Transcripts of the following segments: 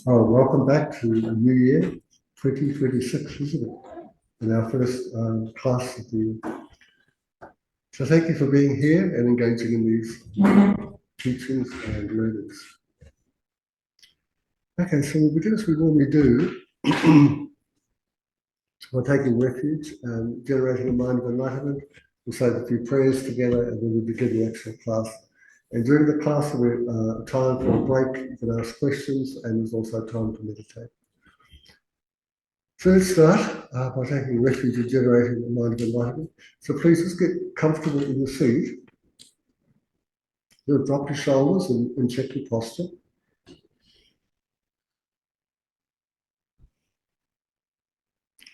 Oh, welcome back to the new year, 2026, isn't it? And our first class of the year. So thank you for being here and engaging in these teachings and learnings. Okay, so we'll begin as we normally do by taking refuge and generating a mind of enlightenment. We'll say a few prayers together and then we'll begin the actual class. And during the class, there'll be time for a break. You can ask questions and there's also time to meditate. So let's start by taking refuge in generating the mind of enlightenment. So please just get comfortable in your seat. You'll drop your shoulders and check your posture.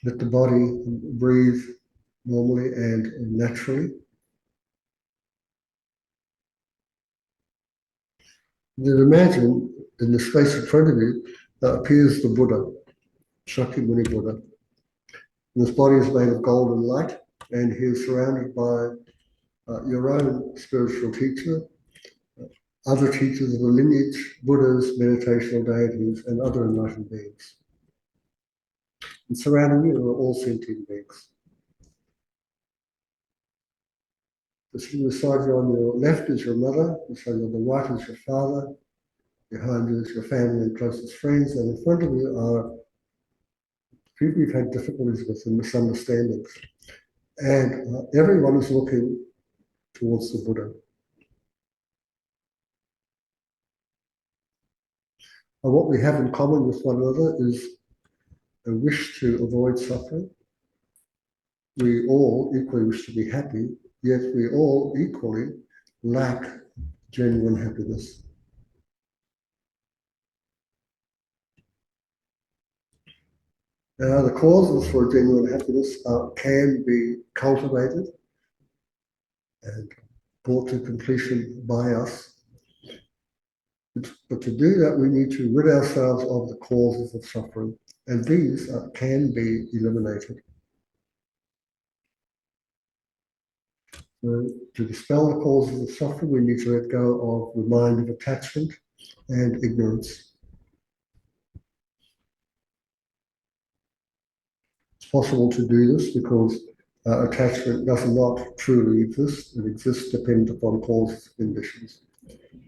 Let the body breathe normally and naturally. Then imagine in the space in front of you appears the Buddha, Shakyamuni Buddha. And this body is made of golden light, and he is surrounded by your own spiritual teacher, other teachers of the lineage, Buddhas, meditational deities, and other enlightened beings. And surrounding you are all sentient beings. The sitting beside you on your left is your mother, beside you on the right is your father, behind you is your family and closest friends, and in front of you are people you've had difficulties with and misunderstandings. And everyone is looking towards the Buddha. And what we have in common with one another is a wish to avoid suffering. We all equally wish to be happy, yet we all equally lack genuine happiness. Now, the causes for genuine happiness can be cultivated and brought to completion by us. But to do that, we need to rid ourselves of the causes of suffering, and these can be eliminated. So to dispel the causes of suffering, we need to let go of the mind of attachment and ignorance. It's possible to do this because attachment does not truly exist. It exists dependent upon causes and conditions.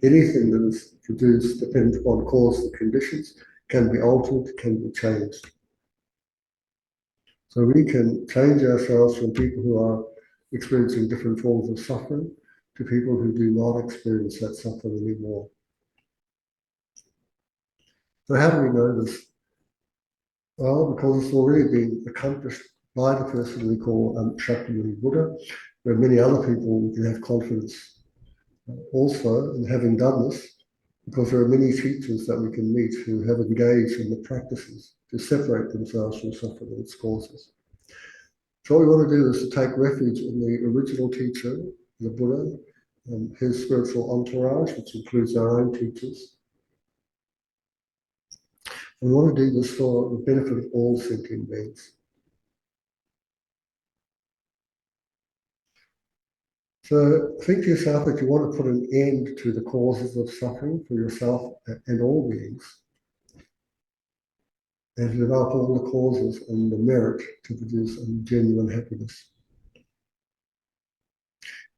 Anything that is produced dependent upon causes and conditions can be altered, can be changed. So we can change ourselves from people who are experiencing different forms of suffering to people who do not experience that suffering anymore. So how do we know this? Well, because it's already been accomplished by the person we call Shakyamuni Buddha, where many other people can have confidence also in having done this, because there are many teachers that we can meet who have engaged in the practices to separate themselves from suffering and its causes. So what we want to do is to take refuge in the original teacher, the Buddha, and his spiritual entourage, which includes our own teachers. And we want to do this for the benefit of all sentient beings. So think to yourself that you want to put an end to the causes of suffering for yourself and all beings, and to develop all the causes and the merit to produce genuine happiness.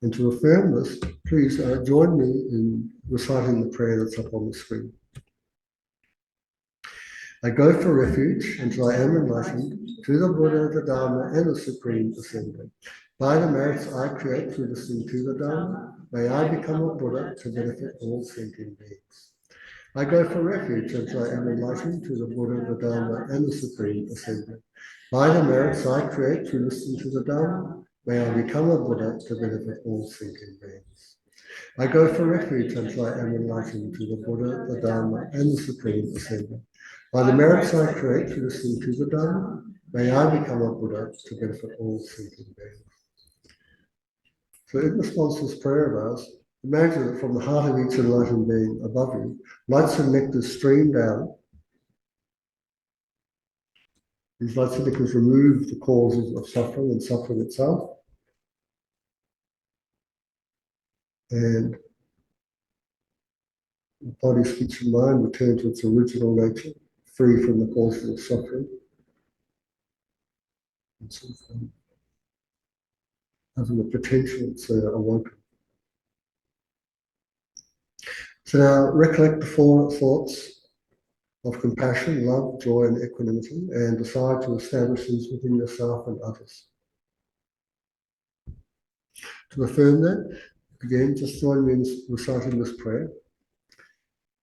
And to affirm this, please join me in reciting the prayer that's up on the screen. I go for refuge until I am enlightened to the Buddha, the Dharma, and the Supreme Assembly. By the merits I create through listening to the Dharma, may I become a Buddha to benefit all sentient beings. I go for refuge until I am enlightened to the Buddha, the Dharma, and the Supreme Assembly. By the merits I create through listening to the Dharma, may I become a Buddha to benefit all sentient beings. I go for refuge until I am enlightened to the Buddha, the Dharma, and the Supreme Assembly. By the merits I create through listening to the Dharma, may I become a Buddha to benefit all sentient beings. So in response to this prayer of ours, imagine that from the heart of each enlightened being above you, lights and nectar stream down. These lights and nectars remove the causes of suffering and suffering itself. And the body, speech, and mind return to its original nature, free from the causes of suffering. And so, having the potential it's awoken. So now recollect the four thoughts of compassion, love, joy, and equanimity, and decide to establish these within yourself and others. To affirm that, again, just join me in reciting this prayer.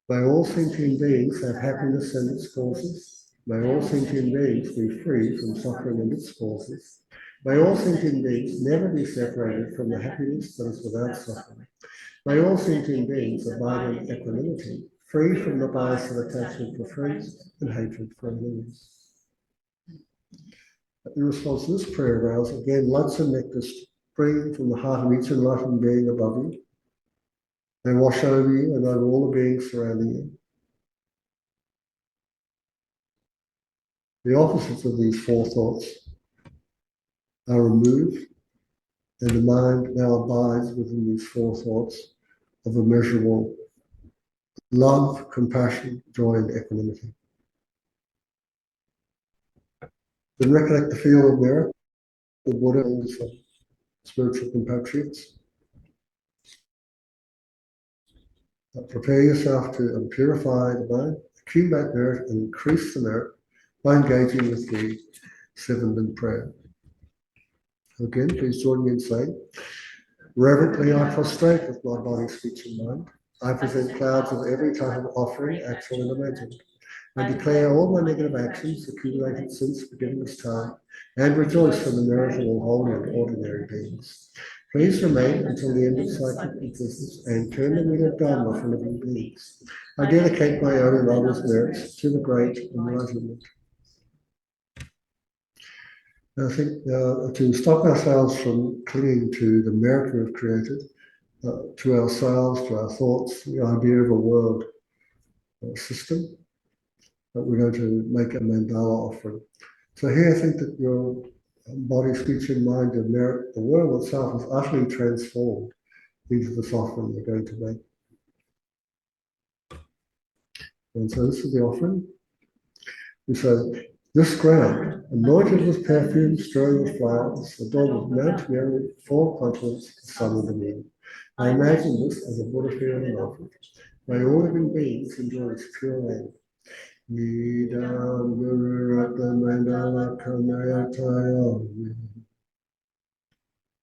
May all sentient beings have happiness and its causes. May all sentient beings be free from suffering and its causes. May all sentient beings never be separated from the happiness that is without suffering. May all sentient beings abide in equanimity, free from the bias of attachment for friends and hatred for enemies. In response to this prayer of ours, again, lights and nectar spring from the heart of each enlightened being above you. They wash over you and over all the beings surrounding you. The opposites of these four thoughts are removed, and the mind now abides within these four thoughts of immeasurable love, compassion, joy, and equanimity. Then recollect the field of merit, the Buddha and his spiritual compatriots. Prepare yourself to purify the mind, accumulate merit, and increase the merit by engaging with the seven in prayer. Again, please join me in saying, reverently I prostrate with my body, speech, and mind. I present clouds of every type of offering, actual and imagined. I declare all my negative actions accumulated since forgiveness time, and rejoice in the merit of all holy and ordinary beings. Please remain until the end of cyclic existence and turn the wheel of Dharma for living beings. I dedicate my own and others' merits to the great enlightenment. I think to stop ourselves from clinging to the merit we've created, to ourselves, to our thoughts, the idea of a world system, that we're going to make a mandala offering. So here I think that your body, speech, and mind, your merit, the world itself is utterly transformed into this offering you're going to make. And so this is the offering. We say, this ground, anointed with perfume, strewn with flowers, adorned with Mount Mary, 4 continents, the sun and the moon. I imagine this as a Buddha field and offering. May all living beings enjoy its pure land.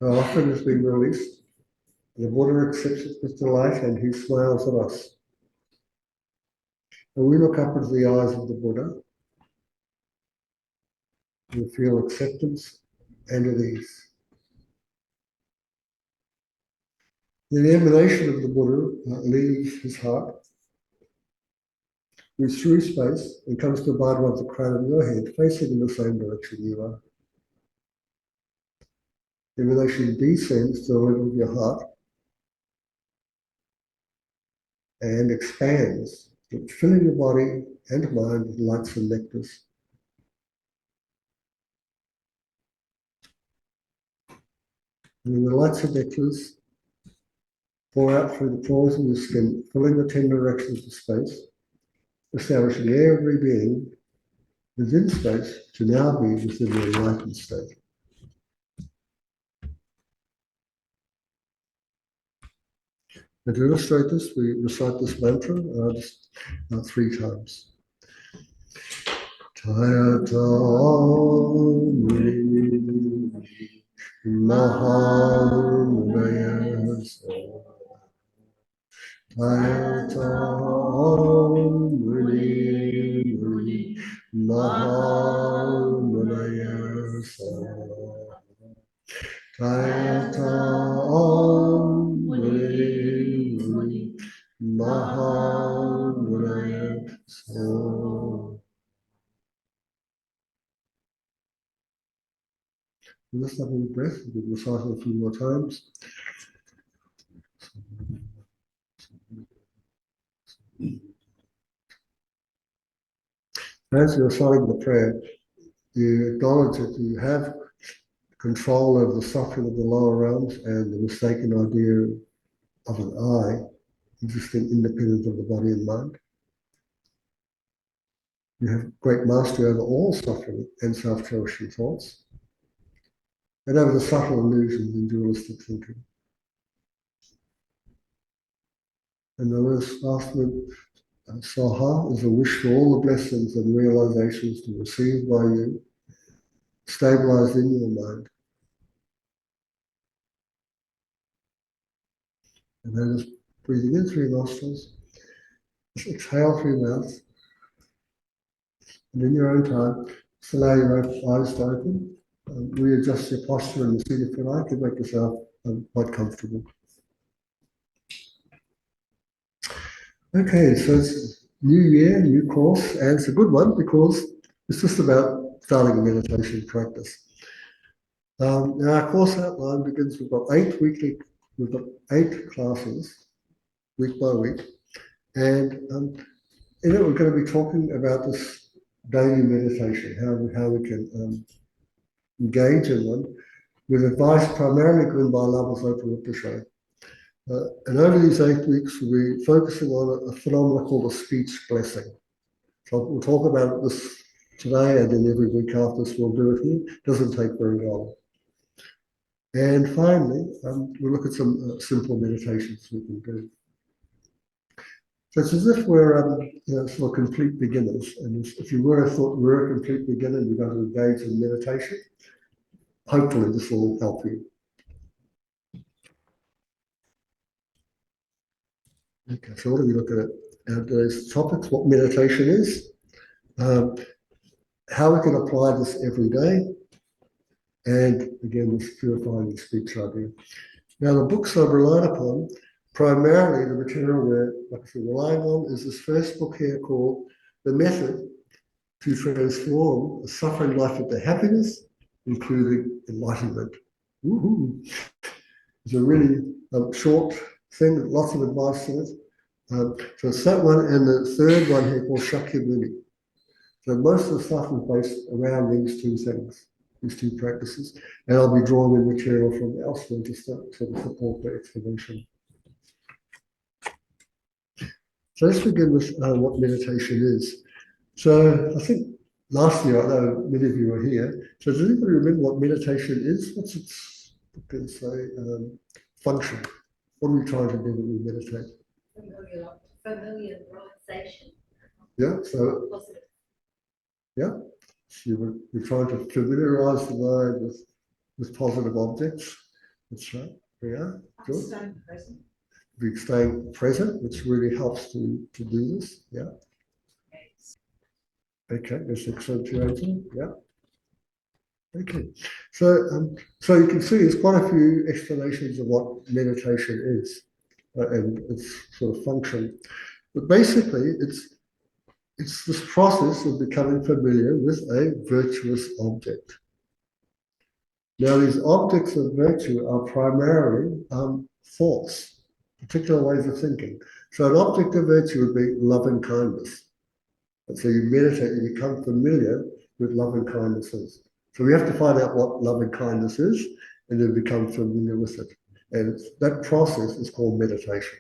Our offering has been released. The Buddha accepts it with delight and he smiles at us. And we look up into the eyes of the Buddha. We feel acceptance and at ease. The emanation of the Buddha leaves his heart, moves through space, and comes to abide above the crown of your head, facing in the same direction you are. The emanation descends to the level of your heart and expands, filling your body and mind with lights and nectars. And then the lights and nectars pour out through the pores in the skin, filling the 10 directions of space, establishing every being within space to now be within the enlightened state. And to illustrate this, we recite this mantra just 3 times. Tayata Muni Mahamunaya Tayata Muni Mahamunaya Tayata Muni Mahamunaya Just have a breath, we can recite it a few more times. As you're reciting the prayer, you acknowledge that you have control over the suffering of the lower realms and the mistaken idea of an I existing independent of the body and mind. You have great mastery over all suffering and self-cherishing thoughts, and over the subtle illusions in dualistic thinking. And the last one, Saha, is a wish for all the blessings and realizations to receive by you, stabilized in your mind. And then just breathing in through your nostrils, just exhale through your mouth, and in your own time, just allow your eyes to open, readjust your posture in the seat if you like, and make yourself quite comfortable. Okay, so it's new year, new course, and it's a good one because it's just about starting a meditation practice. Now our course outline begins, we've got 8 classes, week by week, and in it we're going to be talking about this daily meditation, how we can engage in one, with advice primarily given by Lama Zopa Rinpoche. And over these 8 weeks, we'll be focusing on a phenomenon called a speech blessing. So we'll talk about this today, and then every week after this we'll do it here. It doesn't take very long. And finally, we'll look at some simple meditations we can do. So it's as if we're sort of complete beginners. And if you thought you were a complete beginner and you're going to engage in meditation, hopefully this will help you. Okay, so what are we looking at? Today's topics, what meditation is, how we can apply this every day, and again, this purifying the speech idea. Now, the books I've relied upon, primarily the material we're relying on is this first book here called The Method to Transform a Suffering Life into Happiness, Including Enlightenment. Woo-hoo. It's a really short thing, lots of advice in it. So it's that one, and the third one here called Shakyamuni. So most of the stuff is based around these 2 things, these 2 practices, and I'll be drawing in material from elsewhere to sort of support the explanation. So let's begin with what meditation is. So I think last year, I know many of you were here, so does anybody remember what meditation is? What's its, function? What are we trying to do when we meditate? Familiarization. Yeah, so positive. Yeah, so you're trying to familiarize the mind with positive objects. That's right. Yeah, good. Staying present. Be staying present, which really helps to do this. Yeah. Okay, that's excellent, Angela. Yeah. Okay, so so you can see there's quite a few explanations of what meditation is and its sort of function, but basically it's this process of becoming familiar with a virtuous object. Now, these objects of virtue are primarily thoughts, particular ways of thinking. So an object of virtue would be loving kindness. And so you meditate, you become familiar with loving kindnesses. So we have to find out what loving kindness is and then become familiar with it. And that process is called meditation.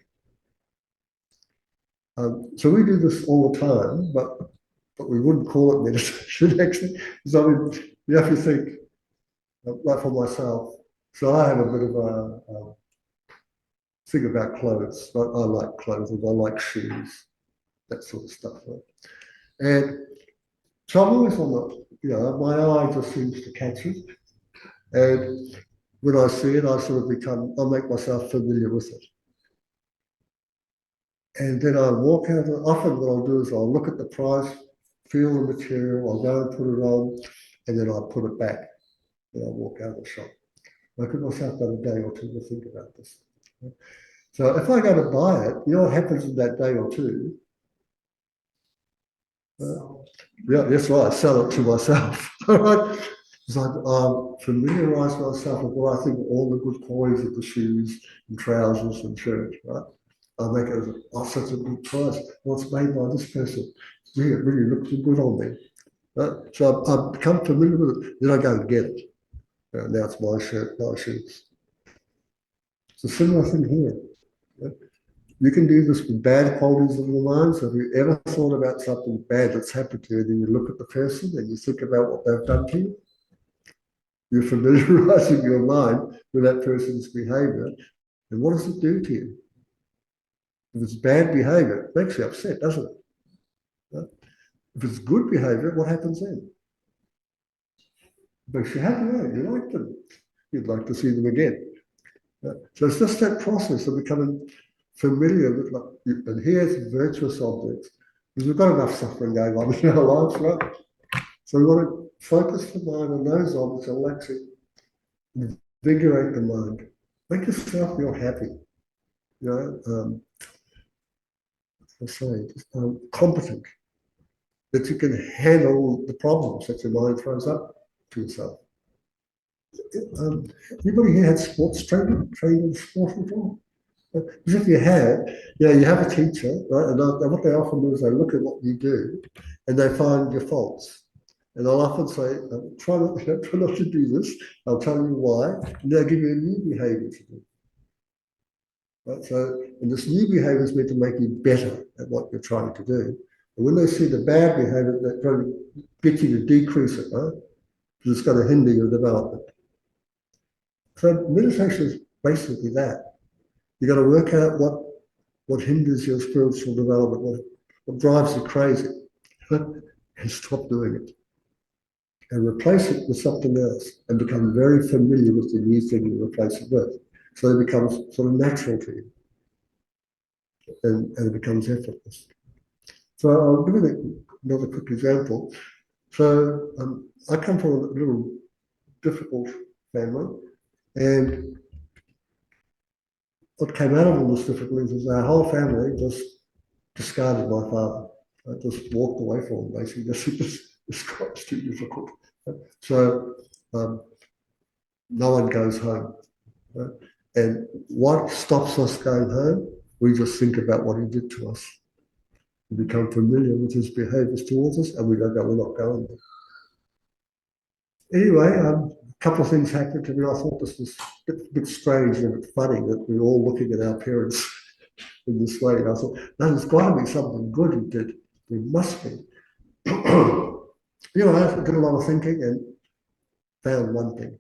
So we do this all the time, but we wouldn't call it meditation actually. So I mean, you have to think, like for myself, so I have a bit of a thing about clothes. I like clothes, I like shoes, that sort of stuff. Right? And so I'm always on the, my eye just seems to catch it. And when I see it, I sort of I make myself familiar with it. And then I walk out, often what I'll do is I'll look at the price, feel the material, I'll go and put it on, and then I'll put it back. And I'll walk out of the shop. I give myself about a day or two to think about this. So if I go to buy it, you know what happens in that day or two? Yeah, that's right, I sell it to myself. All right. So I familiarise myself with what I think all the good qualities of the shoes and trousers and shirts, right? I make it as such a good price. Well, it's made by this person. Yeah, it really looks good on me. Right? So I've become familiar with it, then I go and get it. Now it's my shirt, my shoes. It's a similar thing here. Yeah? You can do this with bad qualities of the mind. So if you ever thought about something bad that's happened to you, then you look at the person and you think about what they've done to you, you're familiarizing your mind with that person's behavior. And what does it do to you? If it's bad behavior, it makes you upset, doesn't it? Right? If it's good behavior, what happens then? It makes you happy, right? You like them. You'd like to see them again. Right? So it's just that process of becoming familiar with, like, and here's virtuous objects, because we've got enough suffering going on in our lives, right? So we want to focus the mind on those objects and actually invigorate the mind. Make yourself feel happy, you know, competent, that you can handle the problems that your mind throws up to yourself. Anybody here had sports training, trained in sport before? Because if you have, you have a teacher, right? And what they often do is they look at what you do and they find your faults. And I'll often say, try not to do this. I'll tell you why. And they'll give you a new behavior to do. Right? So, and this new behavior is meant to make you better at what you're trying to do. And when they see the bad behavior, they're trying to get you to decrease it, right? Because it's going to hinder your development. So meditation is basically that. You got to work out what hinders your spiritual development, what drives you crazy, and stop doing it. And replace it with something else and become very familiar with the new thing you replace it with. So it becomes sort of natural to you and it becomes effortless. So I'll give you another quick example. So I come from a little difficult family, and what came out of all this difficulties is our whole family just discarded my father. I just walked away from him, basically. This was too difficult. So no one goes home. Right? And what stops us going home? We just think about what he did to us. We become familiar with his behaviors towards us, and we don't go, we're not going there. Anyway, a couple of things happened to me. I thought this was a bit strange and a bit funny that we're all looking at our parents in this way. And I thought, no, there's got to be something good he did. There must be. I did a lot of thinking and found one thing.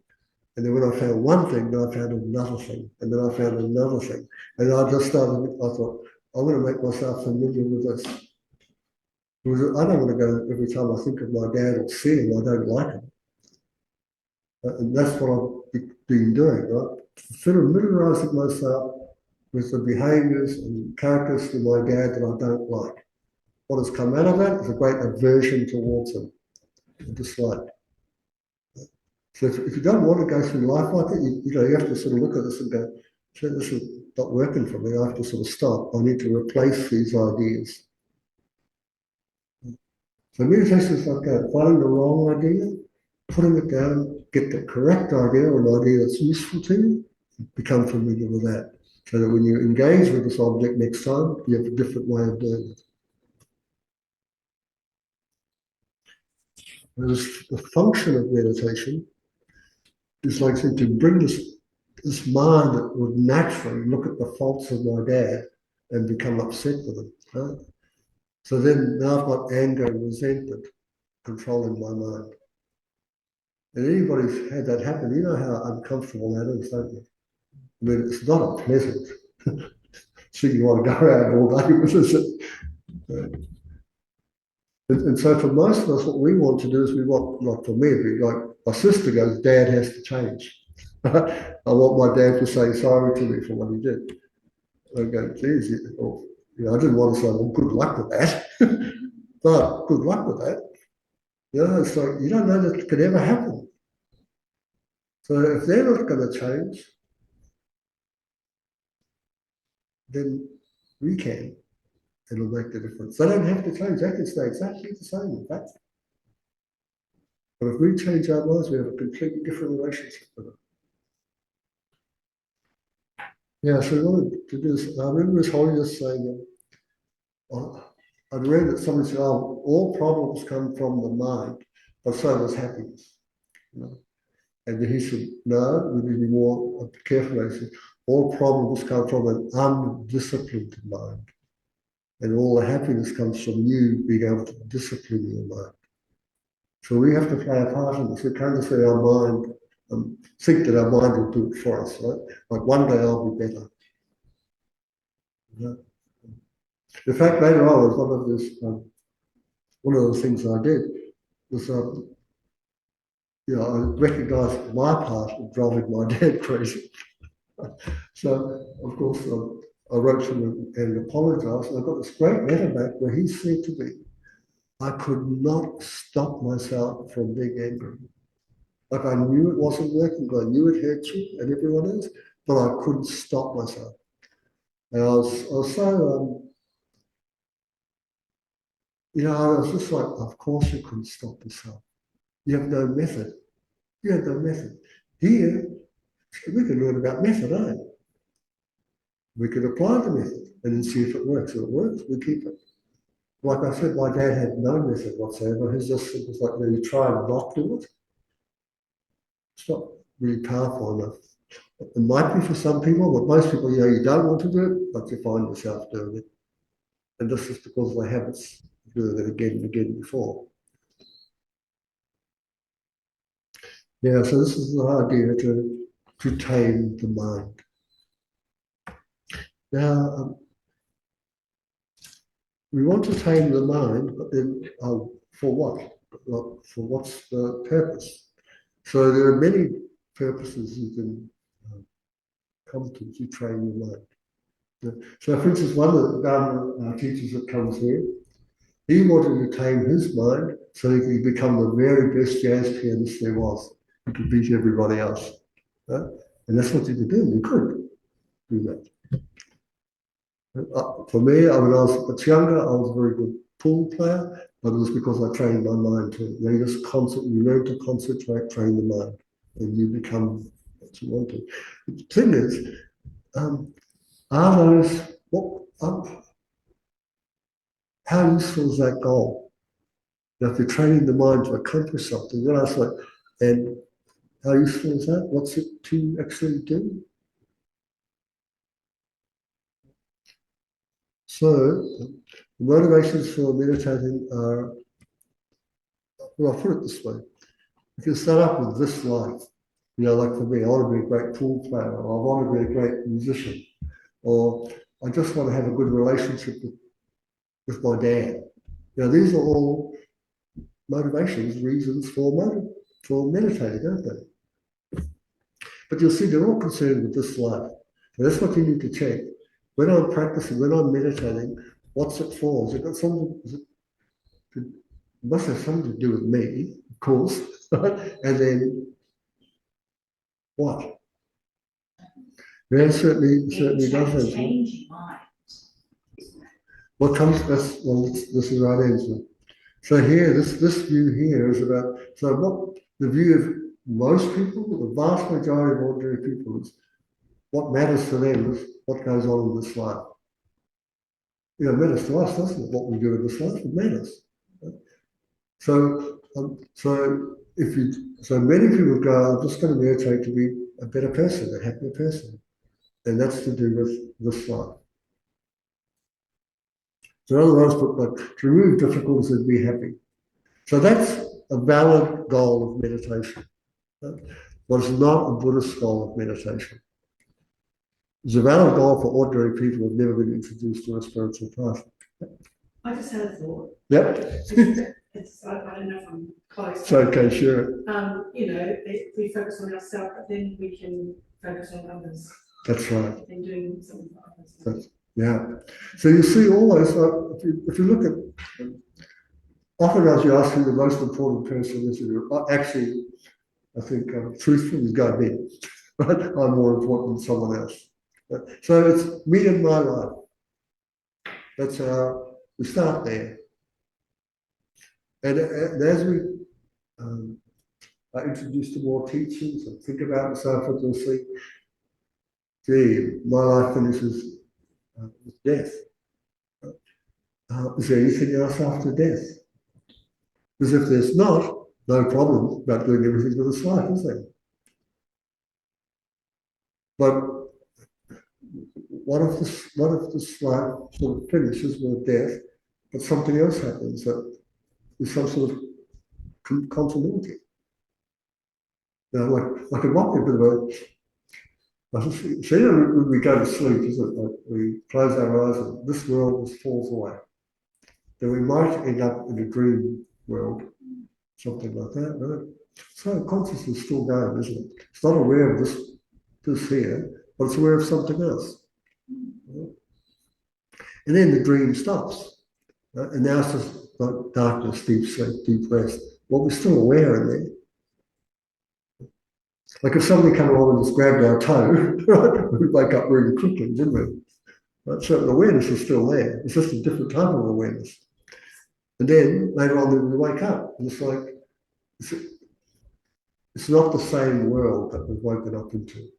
And then when I found one thing, then I found another thing. And then I found another thing. And I just started, I thought, I'm going to make myself familiar with this. Because I don't want to go every time I think of my dad or see him, I don't like him. And that's what I've been doing, right? Familiarizing myself with the behaviors and characteristics of my dad that I don't like. What has come out of that is a great aversion towards him, a dislike. So if you don't want to go through life like that, you have to sort of look at this and go, this is not working for me. I have to sort of stop. I need to replace these ideas. So meditation is like finding the wrong idea, putting it down, get the correct idea or an idea that's useful to you, become familiar with that. So that when you engage with this object next time, you have a different way of doing it. The function of meditation is like to bring this mind that would naturally look at the faults of my dad and become upset with him. Right? So then now I've got anger and resentment controlling my mind. And anybody's had that happen, you know how uncomfortable that is, don't you? I mean, it's not a pleasant thing you want to go around all day with, is it? And so for most of us, what we want to do is we want, like for me, like my sister goes, Dad has to change. I want my dad to say sorry to me for what he did. I go, geez, I didn't want to say, well, good luck with that. But good luck with that. It's like, you don't know that it could ever happen. So if they're not going to change, then we can. It'll make the difference. They don't have to change. They can stay exactly the same, in fact. But if we change our minds, we have a completely different relationship with them. Yeah, so we wanted to do this. I remember this holiness saying, I'd read that somebody said, all problems come from the mind, but so does happiness. And then he said, no, we need to be more careful. He said, All problems come from an undisciplined mind. And all the happiness comes from you being able to discipline your mind. So we have to play a part in this. We can't just say our mind, think that our mind will do it for us, right? Like one day I'll be better. In fact, later on, one of the things I did was, I recognised my part in driving my dad crazy. So, of course, I wrote to him and apologised. And I got this great letter back where he said to me, I could not stop myself from being angry. Like I knew it wasn't working, I knew it hurt you and everyone else, but I couldn't stop myself. And I was so, I was just like, of course you couldn't stop yourself. You have no method. You have no method. Here, we can learn about method, eh? We could apply the method and then see if it works. If it works, we keep it. Like I said, my dad had no method whatsoever. His just it was like, you try and not do it. It's not really powerful enough. It might be for some people, but most people, you don't want to do it, but you find yourself doing it. And this is because of the habits of doing it again and again before. Yeah, so this is the idea to tame the mind. Now, we want to tame the mind, but then for what? For what's the purpose? So there are many purposes you can come to train your mind. So, for instance, one of the Dharma teachers that comes here, he wanted to tame his mind so he could become the very best jazz pianist there was. He could beat everybody else. Right? And that's what you could do. You could do that. For me, when I was much younger, I was a very good pool player, but it was because I trained my mind too. You learn to concentrate, train the mind, and you become what you want to. The thing is, are those, how useful is that goal? Now, if you're training the mind to accomplish something, then I was like, and how useful is that? What's it to actually do? So, the motivations for meditating are, well, I'll put it this way. You can start up with this life. Like for me, I want to be a great pool player, or I want to be a great musician, or I just want to have a good relationship with my dad. These are all motivations, reasons for meditating, aren't they? But you'll see they're all concerned with this life. And that's what you need to check. When I'm practicing, when I'm meditating, what's it for? Has it got something? It must have something to do with me, of course. And then what? Yeah, certainly does. Change mind. What comes? This is the right answer. So here, this view here is about. So what the view of most people, the vast majority of ordinary people, is what matters to them is what goes on in this life. It matters to us, doesn't it? What we do in this life, it matters. So many people go, I'm just going to meditate to be a better person, a happier person, and that's to do with this life. So in other words, to remove difficulties and be happy. So that's a valid goal of meditation. But it's not a Buddhist goal of meditation. It's a valid goal for ordinary people who have never been introduced to a spiritual path. I just had a thought. Yep. I don't know if I'm close. It's okay, sure. We focus on ourselves, but then we can focus on others. That's right. And doing something for others. Yeah. So you see always, if you look at, often as you ask who the most important person is, actually, I think truthfully, you go me. Right? I'm more important than someone else. Right? So it's me and my life. That's how we start there. And as we are introduced to more teachings and think about and so forth, you'll see, gee, my life finishes with death. Is there anything else after death? Because if there's not, no problem about doing everything with this life, is there? But what if this life sort of finishes with death, but something else happens that is some sort of continuity? You know, like it might be a bit of a, see, when we go to sleep, isn't it? Like we close our eyes and this world just falls away. Then we might end up in a dream world, something like that, right? So consciousness is still going, isn't it? It's not aware of this here, but it's aware of something else. Right? And then the dream stops. Right? And now it's just like darkness, deep sleep, deep rest. Well, we're still aware in there. Like if somebody came along and just grabbed our toe, right, we'd wake up really quickly, didn't we? Right? So the awareness is still there. It's just a different type of awareness. And then later on, we wake up, and it's like, it's not the same world that we've woken up into,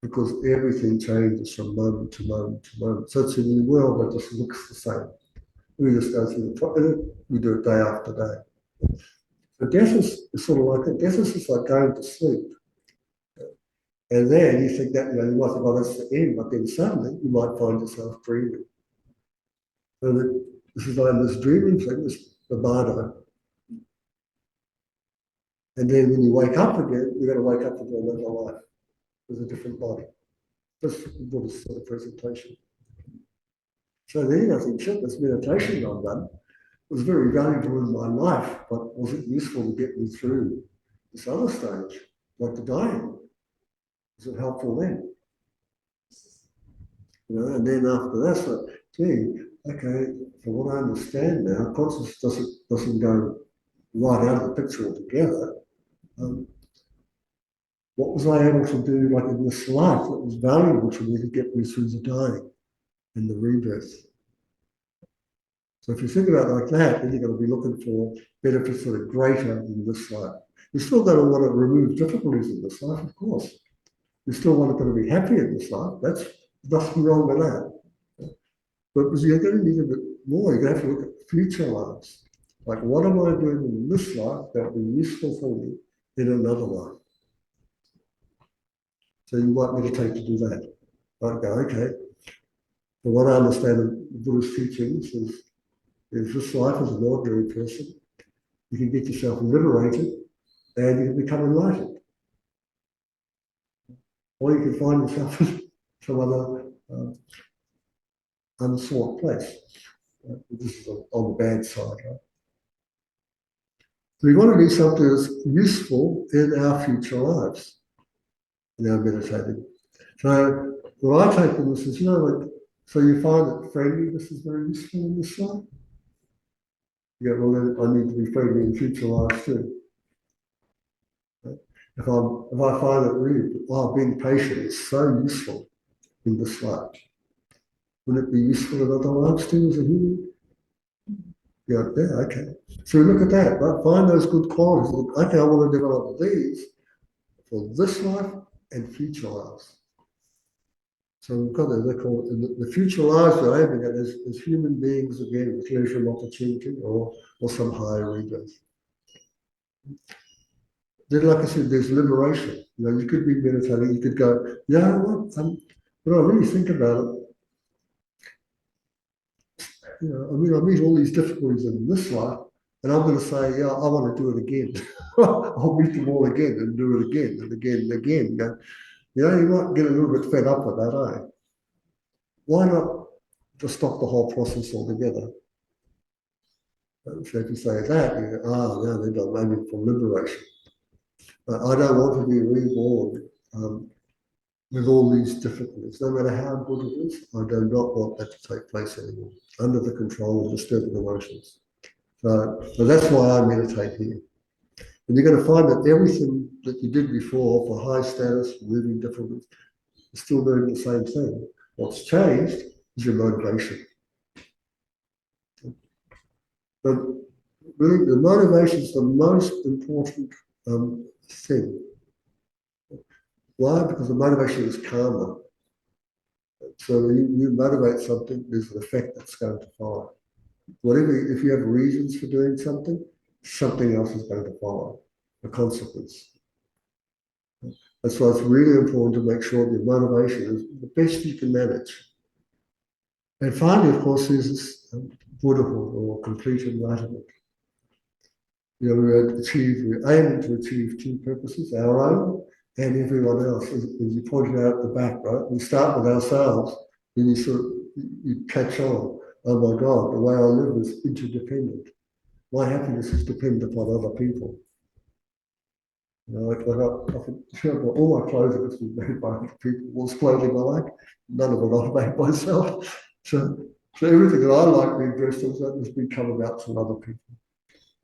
because everything changes from moment to moment to moment. So it's a new world that just looks the same. We just go through we do it day after day. So death is sort of like that. Death is just like going to sleep. And then you think that, you might think, oh, that's the end, but then suddenly you might find yourself dreaming. So this is like this dreaming thing, this libido. And then when you wake up again, you're going to wake up into another life with a different body. That's Buddhist sort of presentation. So then I think, shit, this meditation I've done was very valuable in my life, but was it useful to get me through this other stage, like the dying? Is it helpful then? And then after that, so, gee, okay, from what I understand now, consciousness doesn't go right out of the picture altogether. What was I able to do, like in this life, that was valuable to me to get me through the dying and the rebirth? So if you think about it like that, then you're going to be looking for benefits that are greater in this life. You're still going to want to remove difficulties in this life, of course. You're still going to be happy in this life. That's nothing wrong with that. But you're going to need a bit more. You're going to have to look at future lives. Like, what am I doing in this life that will be useful for me in another life? So you might meditate to do that. Might go, okay, but what I understand of Buddhist teachings is this life as an ordinary person, you can get yourself liberated and you can become enlightened. Or you can find yourself in some other unsought place. This is on the bad side. Right? We want to do something that's useful in our future lives, in our meditating. So what I take from this is, like, so you find that friendliness is very useful in this life? Yeah, well then I need to be friendly in future lives too. Right? If I find that really, being patient is so useful in this life, wouldn't it be useful in other lives too as a human? Yeah, okay. So look at that, right? Find those good qualities. Okay, I want to develop these for this life and future lives. So we've got they're called the future lives we're aiming at as human beings again with leisure and opportunity or some higher rebirth. Then, like I said, there's liberation. You could be meditating, you could go, yeah, what? When I really think about it, I meet all these difficulties in this life, and I'm going to say, yeah, I want to do it again. I'll meet them all again and do it again and again and again. You might get a little bit fed up with that, eh? Why not just stop the whole process altogether? So if you say that, you go, yeah, they're not aiming for liberation. I don't want to be reborn with all these difficulties. No matter how good it is, I do not want that to take place anymore, under the control of disturbing emotions. So that's why I meditate here. And you're going to find that everything that you did before for high status, living difficulties, is still doing the same thing. What's changed is your motivation. But really, the motivation is the most important thing. Why? Because the motivation is karma. So when you motivate something, there's an effect that's going to follow. If you have reasons for doing something, something else is going to follow, a consequence. That's why it's really important to make sure your motivation is the best you can manage. And finally, of course, there's this Buddhahood or complete enlightenment. You know, we're aiming to achieve two purposes, our own and everyone else. As you pointed out at the back, right? We start with ourselves, then you sort of you catch on. Oh my God, the way I live is interdependent. My happiness is dependent upon other people. You know, all my clothing has been made by other people. What's clothing I like? None of it I've made myself. So everything that I like being dressed in has been come about from other people.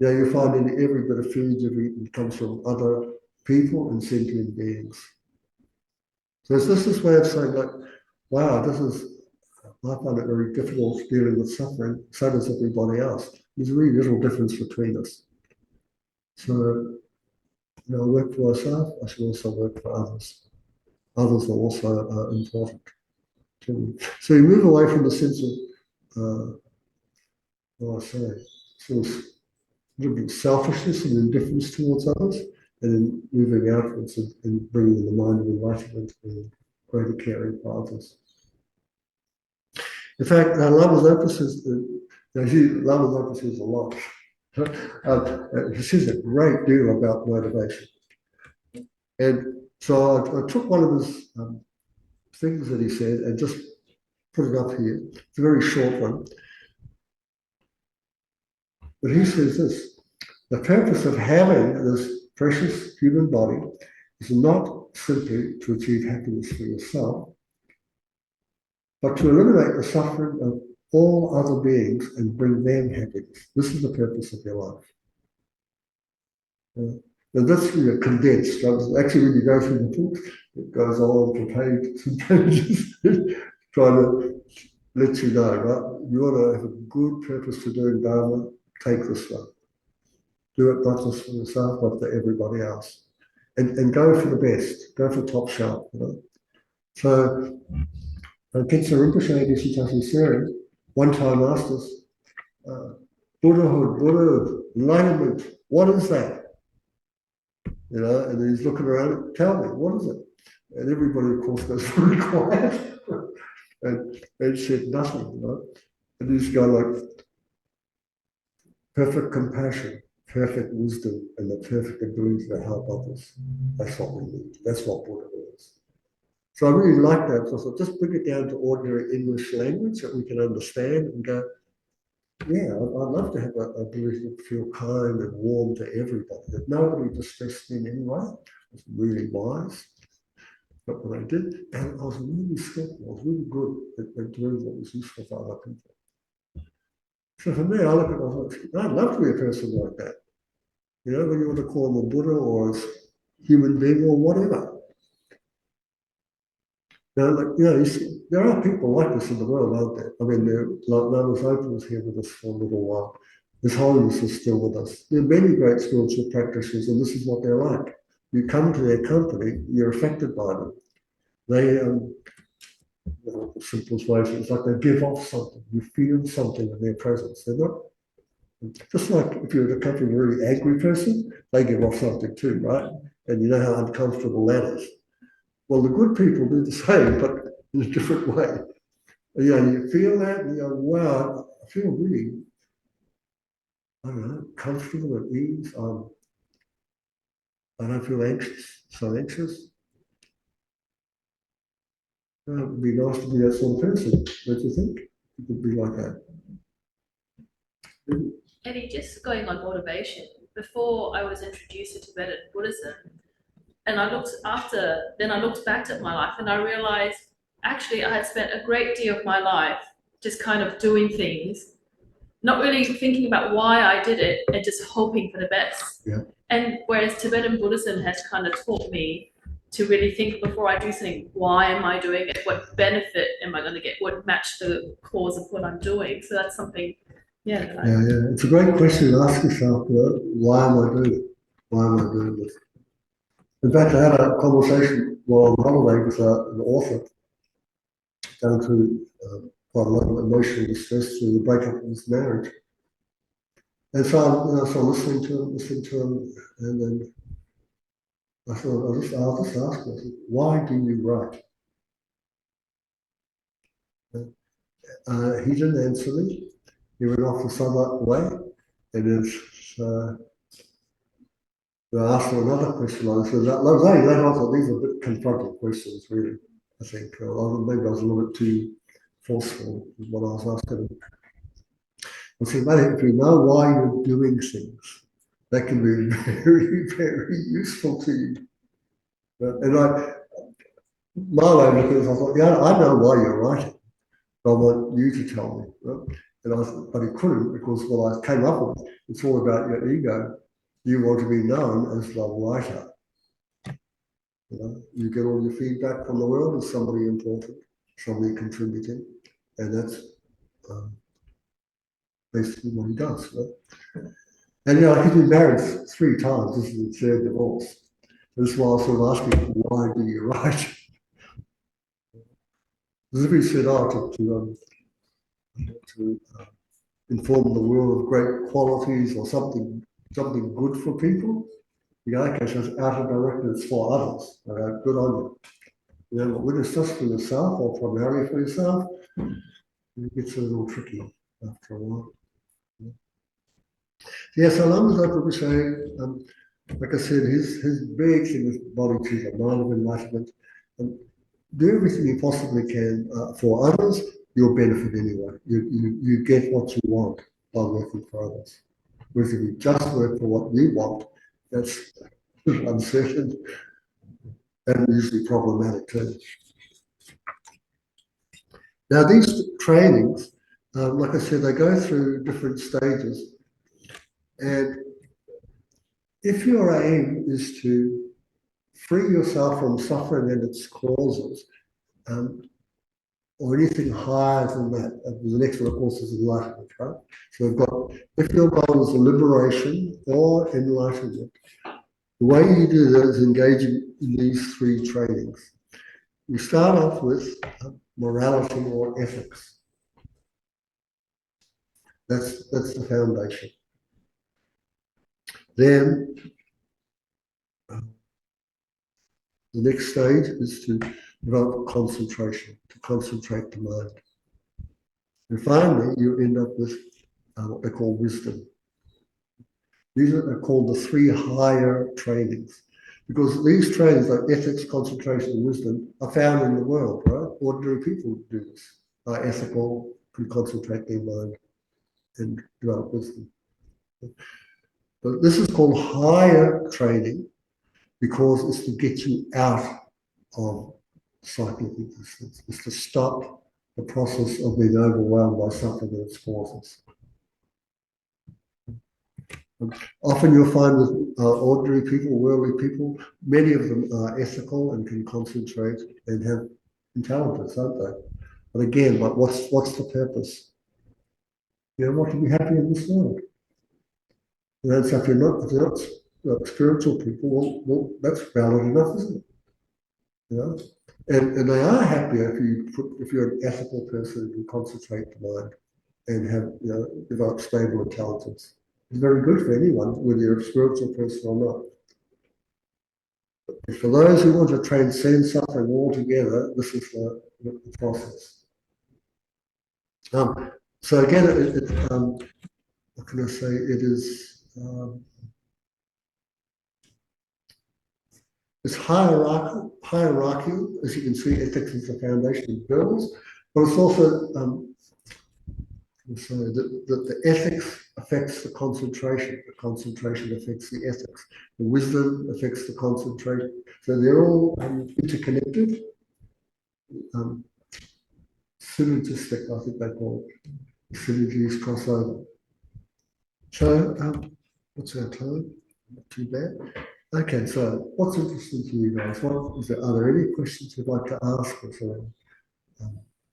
Yeah, you find in every bit of food you've eaten comes from other people and sentient beings. So it's just this way of saying, like, wow, I find it very difficult dealing with suffering, so does everybody else. There's really little difference between us. So, you know, work for ourselves, I should also work for others. Others are also important too. So you move away from the sense of, sort of a little bit selfishness and indifference towards others, and then moving outwards and bringing the mind of enlightenment and greater caring for others. In fact, Lama's emphasis, Lama's emphasis a lot. He says a great deal about motivation. And so I took one of his things that he said and just put it up here. It's a very short one. But he says this: the purpose of having this precious human body is not simply to achieve happiness for yourself, but to eliminate the suffering of all other beings and bring them happiness. This is the purpose of your life. And that's condensed. Actually, when you go through the book, it goes on for pages and pages, trying to let you know, right? You want to have a good purpose for doing Dharma, take this one. Do it not just for yourself, but for everybody else. And go for the best, go for top shelf. You know? So, Kitsa Rinpoche, Deshitashi Seri, one time asked us, Buddhahood, enlightenment, what is that? You know, and then he's looking around, tell me, what is it? And everybody, of course, goes very quiet and said nothing, you know. And he's going like, perfect compassion, perfect wisdom, and the perfect ability to help others. That's what we need. That's what Buddha is. So I really like that. So I thought, just bring it down to ordinary English language that we can understand and go, yeah, I'd love to have an ability to feel kind and warm to everybody. That nobody distressed me in any way. I was really wise. But what I did, and I was really skillful. I was really good at doing what was useful for other people. So for me, I look at myself, I'd love to be a person like that. You know, when you want to call them a Buddha or a human being or whatever. Now, like, you know, there are people like this in the world, aren't there? I mean, Lama's Open was here with us for a little while. His Holiness is still with us. There are many great spiritual practitioners, and this is what they're like. You come to their company, you're affected by them. They, the simplest way, it's like they give off something. You feel something in their presence. They're not, just like if you're in a company with a really angry person, they give off something too, right? And you know how uncomfortable that is. Well, the good people do the same, but in a different way. You know, you feel that and you go, wow, I feel really, I don't know, comfortable at ease. I don't feel anxious, so anxious. It would be nice to be that sort of person, don't you think? It could be like that. Eddie, just going on motivation, before I was introduced to Tibetan Buddhism, and I looked back at my life and I realized actually I had spent a great deal of my life just kind of doing things, not really thinking about why I did it and just hoping for the best. Yeah. And whereas Tibetan Buddhism has kind of taught me to really think before I do something, why am I doing it? What benefit am I going to get? What match the cause of what I'm doing? So that's something, yeah. It's a great question to ask yourself, you know, why am I doing it? Why am I doing this? In fact, I had a conversation while on holiday with an author going through quite a lot of emotional distress through the breakup of his marriage. And so I'm listening to him, and then I thought, I'll just ask her, why do you write? He didn't answer me. He went off the some way, and I asked him another question. I said, I thought these are a bit confronting questions, really. I think maybe I was a little bit too forceful with what I was asking him. I said, mate, if you know why you're doing things, that can be very, very useful to you. And my way of looking at it, I thought, yeah, I know why you're writing, but I want you to tell me. Right? But he couldn't, because what I came up with, it's all about your ego. You want to be known as the writer. You get all your feedback from the world as somebody important, somebody contributing, and that's basically what he does. Right? And he's been married 3 times. This is the 3rd divorce. That's why I was sort of asking, why do you write? As if he said, to inform the world of great qualities or something good for people. Okay, so it's out of direction, it's for others. Good on you. But when it's just for yourself or primarily for yourself, it gets a little tricky after a while. Yeah, so Lama's Oprah saying, like I said, his big thing is bodhicitta, mind of enlightenment. Do everything you possibly can for others, you'll benefit anyway. You get what you want by working for others. Whereas if you just work for what you want, that's uncertain and usually problematic too. Now these trainings, like I said, they go through different stages. And if your aim is to free yourself from suffering and its causes, or anything higher than that, the next one, of course, is enlightenment, right? So we've got, if your goal is liberation or enlightenment, the way you do that is engaging in these 3 trainings. You start off with morality or ethics. That's the foundation. Then the next stage is to develop concentration, to concentrate the mind. And finally, you end up with what they call wisdom. These are called the 3 higher trainings, because these trainings like ethics, concentration, and wisdom are found in the world, right? Ordinary people do this, are ethical, can concentrate their mind and develop wisdom. But this is called higher training because it's to get you out of cyclic existence. It's to stop the process of being overwhelmed by suffering and its causes. Often you'll find with ordinary people, worldly people, many of them are ethical and can concentrate and have intelligence, aren't they? But again, what's the purpose? You want to be happy in this world. And so if you're not spiritual people, well, that's valid enough, isn't it? And they are happier if you're an ethical person who can concentrate the mind and have develop stable intelligence. It's very good for anyone, whether you're a spiritual person or not. But for those who want to transcend suffering altogether, this is the process. So again, what can I say? It is it's hierarchical, as you can see. Ethics is the foundation of buildings, but it's also so the ethics affects the concentration affects the ethics, the wisdom affects the concentration. So they're all interconnected, synergistic, I think they call it. Synergies cross over. So what's our time? Not too bad. Okay, so what's interesting to you guys? Are there any questions you'd like to ask? Or so,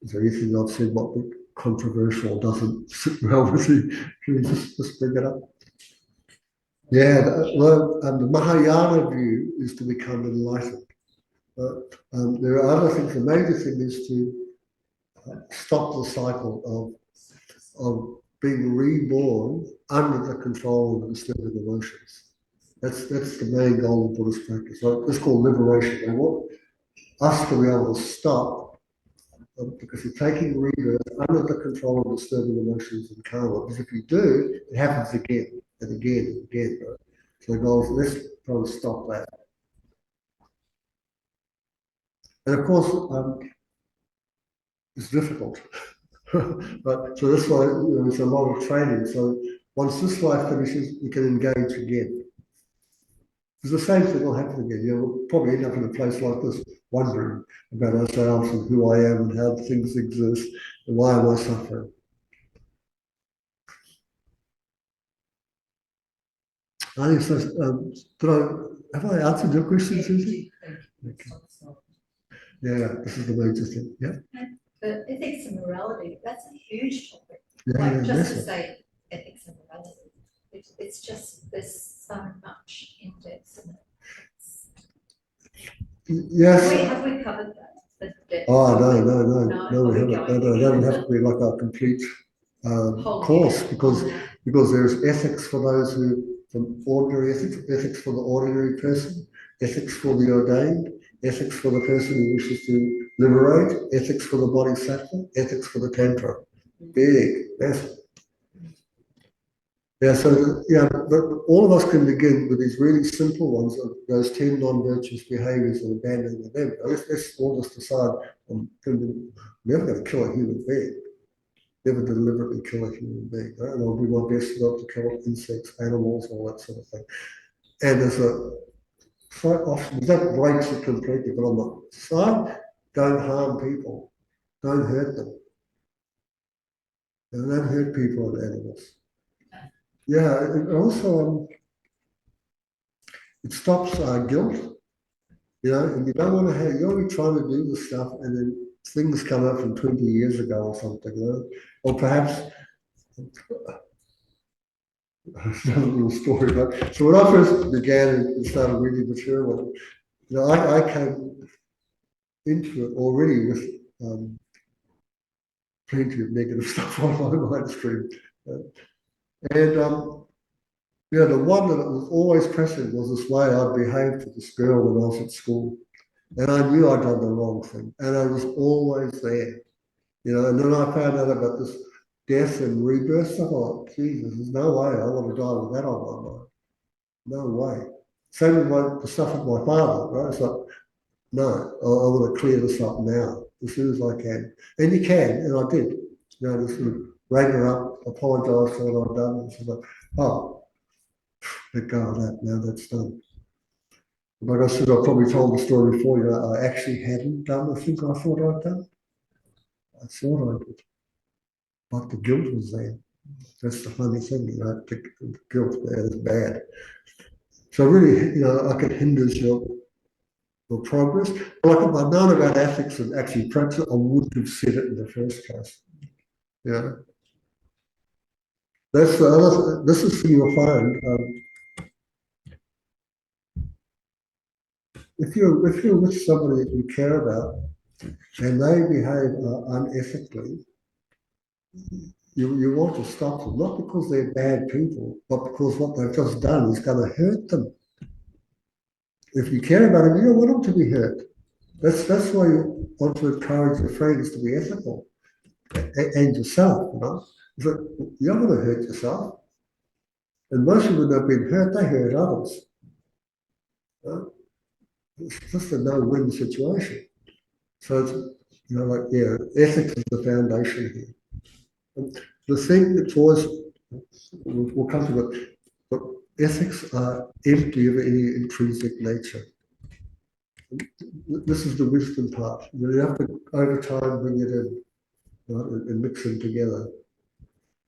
is there anything I've said what controversial doesn't sit well with you? Can you just bring it up? Yeah, the Mahayana view is to become enlightened. There are other things. The major thing is to stop the cycle of being reborn under the control of the disturbing emotions. That's the main goal of Buddhist practice. So it's called liberation. They want us to be able to stop, because you're taking rebirth under the control of disturbing emotions and karma. Because if you do, it happens again and again and again. Right? So the goal is, let's try to stop that. And of course, it's difficult. But so that's why it's a lot of training. So once this life finishes, you can engage again. Because the same thing will happen again. You'll probably end up in a place like this, wondering about ourselves and who I am and how things exist and why am I suffering. I think so. Have I answered your question, Susie? Okay. Yeah, this is the major thing. Yeah. But ethics and morality, that's a huge topic. Yeah, Like just massive. to say ethics and morality, it's just, there's so much in depth in it. Yes. Have we covered that? The depth? Oh, no, we we're haven't. going No, it doesn't have to be like a complete whole course, year. because there's ethics for those who, from ordinary ethics, ethics for the ordinary person, ethics for the ordained, ethics for the person who wishes to liberate, ethics for the bodhisattva, ethics for the tantra. Big, massive. Yeah, so yeah, but all of us can begin with these really simple ones, of those 10 non-virtuous behaviors and abandoning them. Let's all just decide, I'm never going to kill a human being, never deliberately kill a human being, right? And I'll do my best not to kill insects, animals, all that sort of thing. And there's quite often, that breaks it completely, but on the side, don't harm people, don't hurt them. And don't hurt people and animals. Yeah, and also it stops guilt, and you don't want to have, you're only trying to do this stuff and then things come up from 20 years ago or something, or perhaps, another little story, but so when I first began and started reading material, I came into it already with plenty of negative stuff on my mind stream. And the one that was always present was this way I'd behaved to this girl when I was at school. And I knew I'd done the wrong thing. And I was always there. And then I found out about this death and rebirth stuff. I thought, Jesus, there's no way I want to die with that on my mind. No way. Same with the stuff with my father, right? It's like, no, I want to clear this up now, as soon as I can. And you can, and I did. Just sort of rang her up, apologise for what I'd done. And she's like, oh, let go of that, now that's done. Like I said, I probably told the story before, I actually hadn't done the thing I thought I'd done. I thought I did. But the guilt was there. That's the funny thing, the guilt there is bad. So really, I could hinder your progress. Like if I'd known about ethics and actually practice it, I wouldn't have said it in the first place. That's the other, this is you'll find. If you're with somebody that you care about and they behave unethically, you want to stop them, not because they're bad people, but because what they've just done is going to hurt them. If you care about them, you don't want them to be hurt. That's why you want to encourage your friends to be ethical and yourself. But you're not going to hurt yourself. And most people that have been hurt, they hurt others. It's just a no-win situation. So it's, ethics is the foundation here. And the thing that's always, we'll come to it, but ethics are empty of any intrinsic nature. This is the wisdom part. You have to, over time, bring it in, right, and mix them together.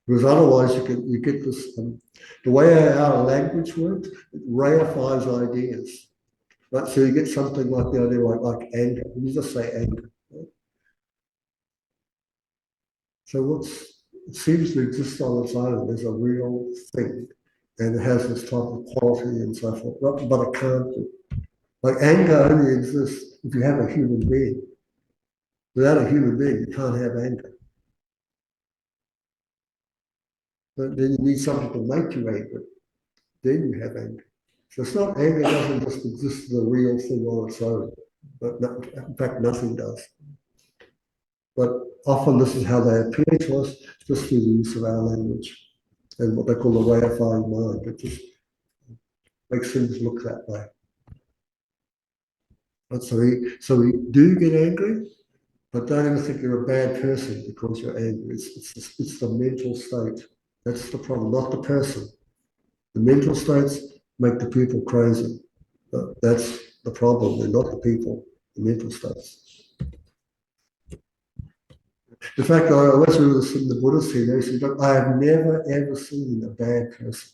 Because otherwise you get this, the way our language works, it reifies ideas. Right? So you get something like the idea like anger. You just say anger. Right? So it seems to exist on its own as a real thing, and it has this type of quality and so forth, but it can't do. Like anger only exists if you have a human being. Without a human being, you can't have anger. But then you need something to make you angry. Then you have anger. So it's not, anger doesn't just exist as a real thing on its own. But in fact, nothing does. But often this is how they appear to us, just through the use of our language and what they call the reifying mind. It just makes things look that way. But so we do get angry, but don't ever think you're a bad person because you're angry. It's the mental state. That's the problem, not the person. The mental states make the people crazy. But that's the problem. They're not the people, the mental states. In fact, I always remember the Buddhist here. They said, "Look, I have never ever seen a bad person.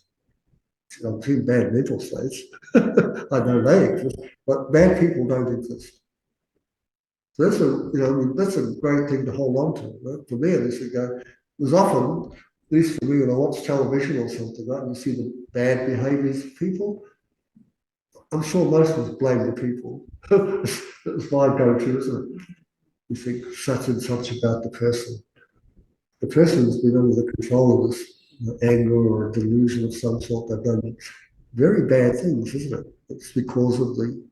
I've seen bad mental states. I know they exist, but bad people don't exist." So that's that's a great thing to hold on to. Right? For me, at least, there's often, at least for me, when I watch television or something, right, and you see the bad behaviours of people, I'm sure most of us blame the people. That's my go-to, isn't it? You think such and such about the person. The person's been under the control of this anger or a delusion of some sort. They've done very bad things, isn't it? It's because of the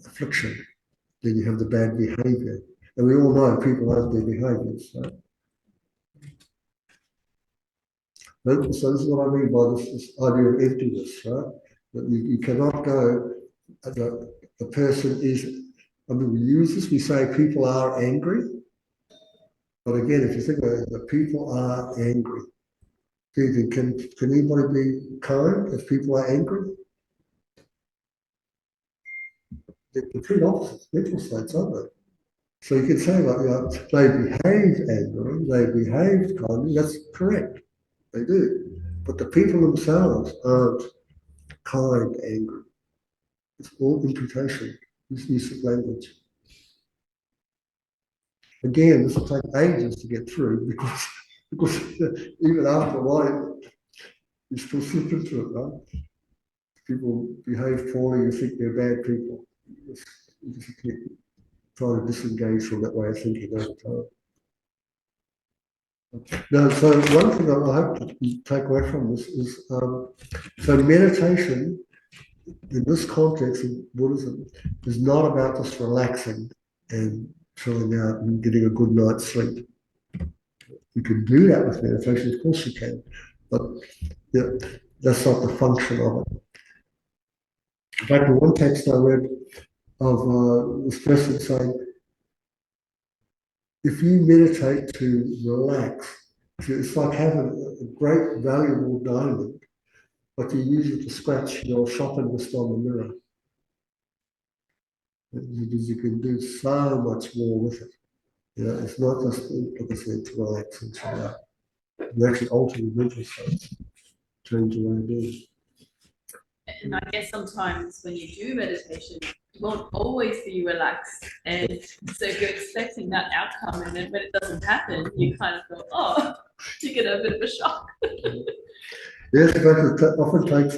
affliction. Then you have the bad behavior. And we all know people have their behaviors. Right? So this is what I mean by this idea of emptiness, right? That you cannot go, the person is, I mean, we use this, we say people are angry. But again, if you think about it, the people are angry. Do you think, can anybody be kind if people are angry? They're complete opposites, mental states, aren't they? So you can say, like, they behave angrily, they behave kindly, that's correct. They do. But the people themselves aren't kind, angry. It's all imputation, this use of language. Again, this will take ages to get through because even after a while, you still slip into it, right? People behave poorly, you think they're bad people. You just keep trying to disengage from that way of thinking over time. Now, so one thing I hope to take away from this is, so meditation in this context of Buddhism is not about just relaxing and chilling out and getting a good night's sleep. You can do that with meditation, of course you can, but that's not the function of it. In fact, in one text I read of this person saying, if you meditate to relax, it's like having a great valuable diamond, but you use it to scratch your shopping list on the mirror. Because you can do so much more with it. It's not just, like I said, to relax and chill out. You actually alter your mental states, change your way of being. And I guess sometimes when you do meditation, you won't always be relaxed. And so if you're expecting that outcome and then when it doesn't happen, you kind of go, oh, you get a bit of a shock. Yes, it often takes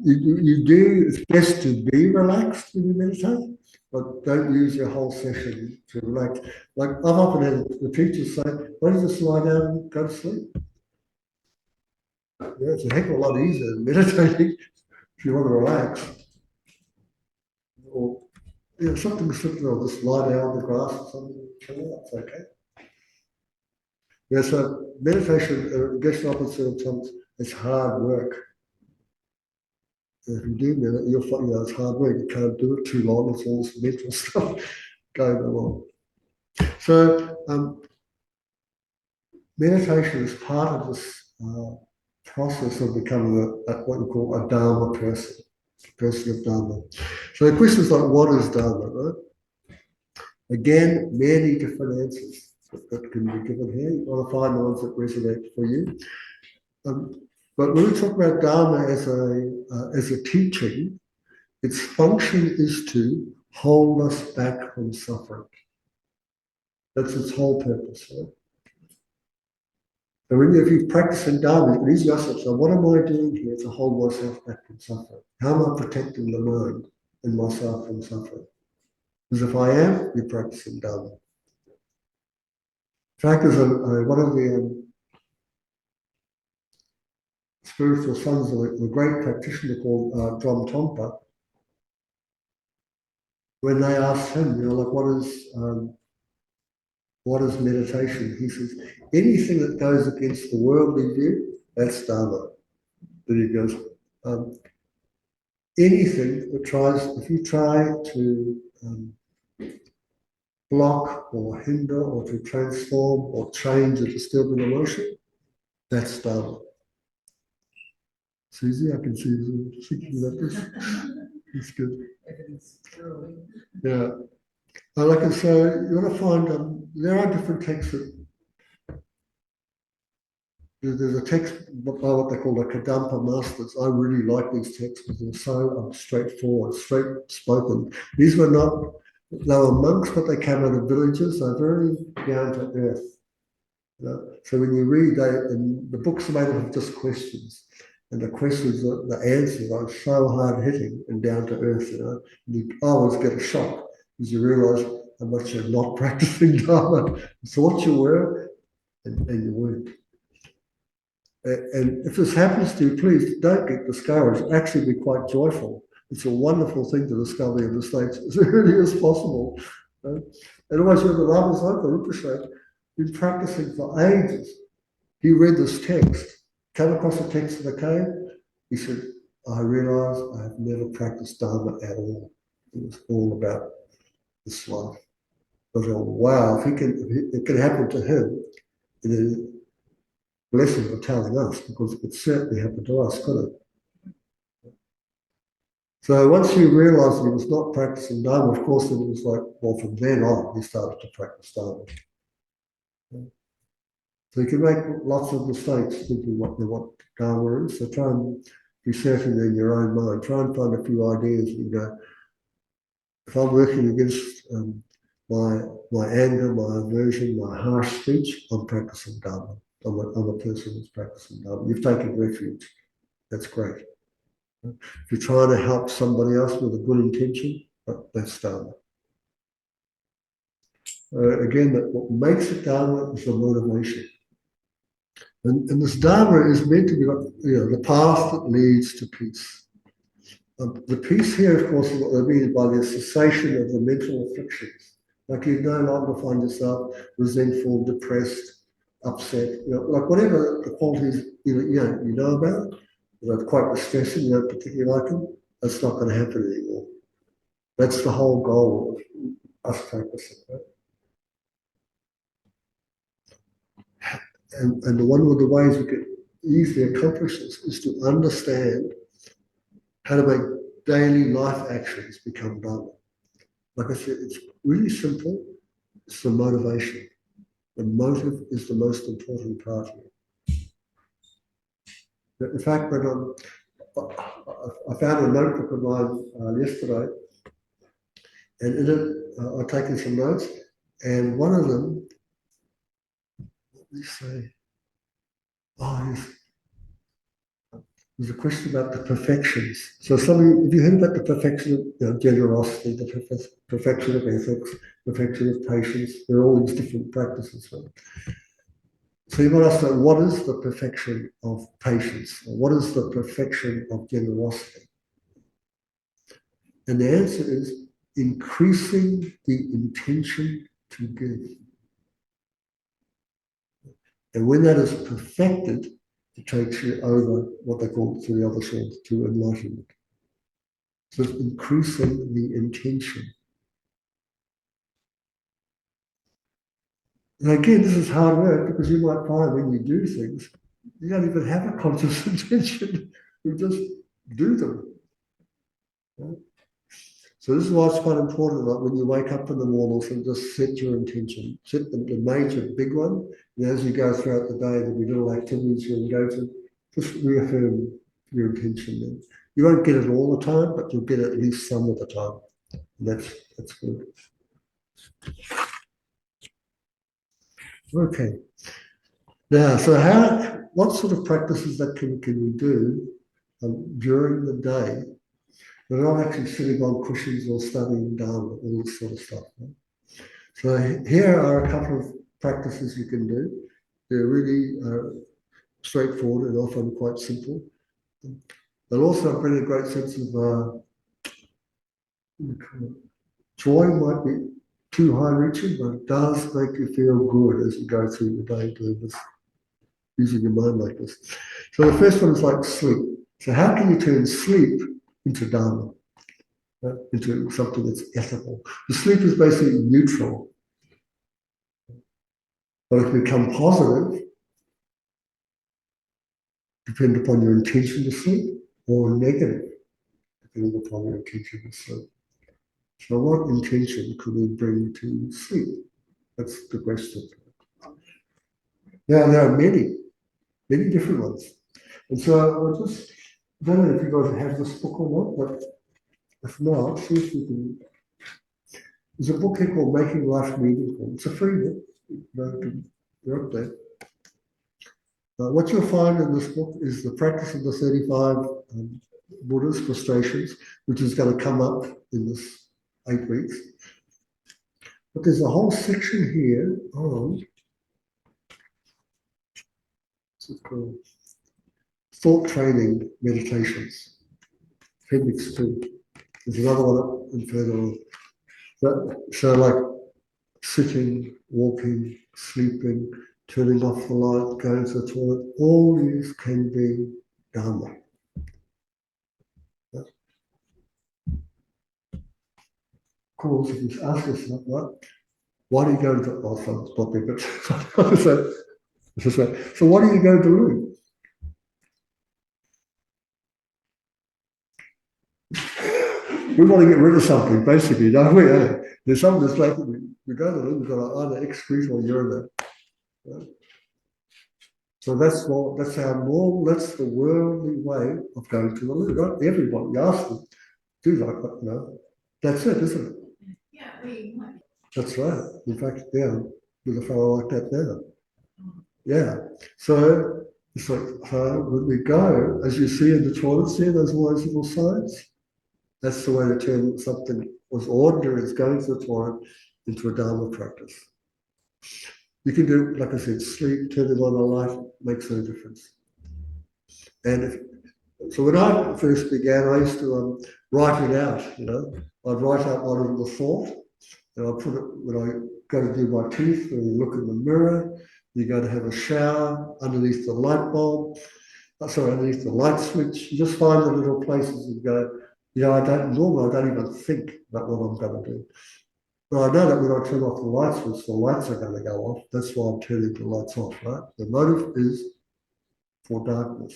you do, it's best to be relaxed when you meditate, but don't use your whole session to relax. Like I've often had the teachers say, why don't you just lie down and go to sleep? It's a heck of a lot easier than meditating if you want to relax. Or something simple, just lie down on the grass or something, chill out, it's okay. So meditation, gets opposite of times, it's hard work. If you do meditate, you'll find it's hard work. You can't do it too long. It's all this mental stuff going along. So meditation is part of this process of becoming what you call a Dharma person of Dharma. So the question is like, what is Dharma, right? Again, many different answers that can be given here. You want to find the ones that resonate for you. But when we talk about Dharma as a teaching, its function is to hold us back from suffering. That's its whole purpose. Right? So if you practice in Dharma, you can easily ask yourself, what am I doing here to hold myself back from suffering? How am I protecting the mind and myself from suffering? Because if I am, you're practicing Dharma. In fact, there's one of the spiritual sons of the great practitioner called Langri Tangpa, when they asked him, like, what is meditation? He says, anything that goes against the worldly view, that's Dharma. Then he goes, anything that tries, if you try to block or hinder or to transform or change a disturbing emotion, that's Dharma. Susie, I can see you thinking about this. It's good. Yeah. Like I say, you want to find, there are different texts that, there's a text by what they call the Kadampa Masters. I really like these texts because they're so straightforward, straight spoken. These were not, they were monks, but they came out of villages. They're very down to earth. So when you read, and the books are made up of just questions. And the questions, the answers are so hard hitting and down to earth, You always get a shock because you realise how much you're not practicing Dharma. You thought you were, and you weren't. And if this happens to you, please don't get discouraged. Actually, be quite joyful. It's a wonderful thing to discover in the States as early as possible. And always remember, Lama's uncle, Rinpoche, been practicing for ages. He read this text, came across the text in the cave. He said, I realise I have never practiced Dharma at all. It was all about this life. I thought, wow, if it can happen to him, then blessing for telling us, because it certainly happened to us, couldn't it? So once you realised he was not practicing Dharma, of course, then it was like, well, from then on, he started to practice Dharma. So you can make lots of mistakes thinking what Dharma is. So try and be certain in your own mind. Try and find a few ideas. You go, if I'm working against my anger, my aversion, my harsh speech, I'm practicing Dharma. I'm a person who's practicing Dharma. You've taken refuge. That's great. If you're trying to help somebody else with a good intention, that's Dharma. Again, what makes it Dharma is the motivation. And this Dharma is meant to be like, the path that leads to peace. The peace here, of course, is what they mean by the cessation of the mental afflictions. Like you no longer find yourself resentful, depressed, upset, like whatever the qualities you know about, that are quite distressing, you don't particularly like them, that's not going to happen anymore. That's the whole goal of us practicing, right? And one of the ways we could easily accomplish this is to understand how to make daily life actions become Dharma. Like I said, it's really simple. It's the motivation. The motive is the most important part here. In fact, when I found a notebook of mine yesterday, and in it I've taken some notes, and one of them, let me say, there's a question about the perfections. So have you heard about the perfection of generosity, the perfection of ethics, perfection of patience? There are all these different practices. Right? So you might ask, what is the perfection of patience? What is the perfection of generosity? And the answer is increasing the intention to give. And when that is perfected, it takes you over what they call to the other side, to enlightenment. So it's increasing the intention. And again, this is hard work because you might find when you do things, you don't even have a conscious intention. You just do them. Right? So this is why it's quite important, like when you wake up in the morning, so just set your intention. Set the major big one. And as you go throughout the day, there'll be little activities you can go to. Just reaffirm your intention then. You won't get it all the time, but you'll get it at least some of the time. And that's good. Okay. Now, so what sort of practices that can we do during the day? We're not actually sitting on cushions or studying Dharma, all this sort of stuff. Right? So here are a couple of practices you can do. They're really straightforward and often quite simple. They'll also bring a great sense of joy. Might be too high-reaching, but it does make you feel good as you go through the day doing this, using your mind like this. So the first one is like sleep. So how can you turn sleep into Dharma, into something that's ethical? The sleep is basically neutral, but it can become positive, depending upon your intention to sleep, or negative, depending upon your intention to sleep. So what intention could we bring to sleep? That's the question. Now, there are many different ones. And so I don't know if you guys have this book or not, but if not, see if you can. There's a book here called Making Life Meaningful. It's a free book. You're up there. What you'll find in this book is the practice of the 35 Buddha's frustrations, which is going to come up in this 8 weeks. But there's a whole section here on what's it called? Thought training meditations. Appendix 2. There's another one up and further on. So like sitting, walking, sleeping, turning off the light, going to the toilet, all these can be Dharma. Of course, if you ask yourself, right, why do you go to the topic? So what do you go to learn? We want to get rid of something, basically, don't we? There's something that's like we go to learn, we've got to either excrete or urinate. Right? So that's our normal, that's the worldly way of going to the loo, right? Everybody, you ask them, do like that, that's it, isn't it? Yeah, we might. That's right. In fact, yeah, with a fellow like that now. Yeah. So it's like when we go, as you see in the toilets there, there's all those little signs. That's the way to turn something as ordinary as going to the toilet into a Dharma practice. You can do, like I said, sleep, turning on a light makes no difference. And so when I first began, I used to write it out, I'd write out one little thought, and I put it when I go to do my teeth, when you look in the mirror, you go to have a shower, underneath the light bulb, underneath the light switch, you just find the little places and go, I don't even think about what I'm going to do. But I know that when I turn off the light switch, the lights are going to go off. That's why I'm turning the lights off, right? The motive is for darkness.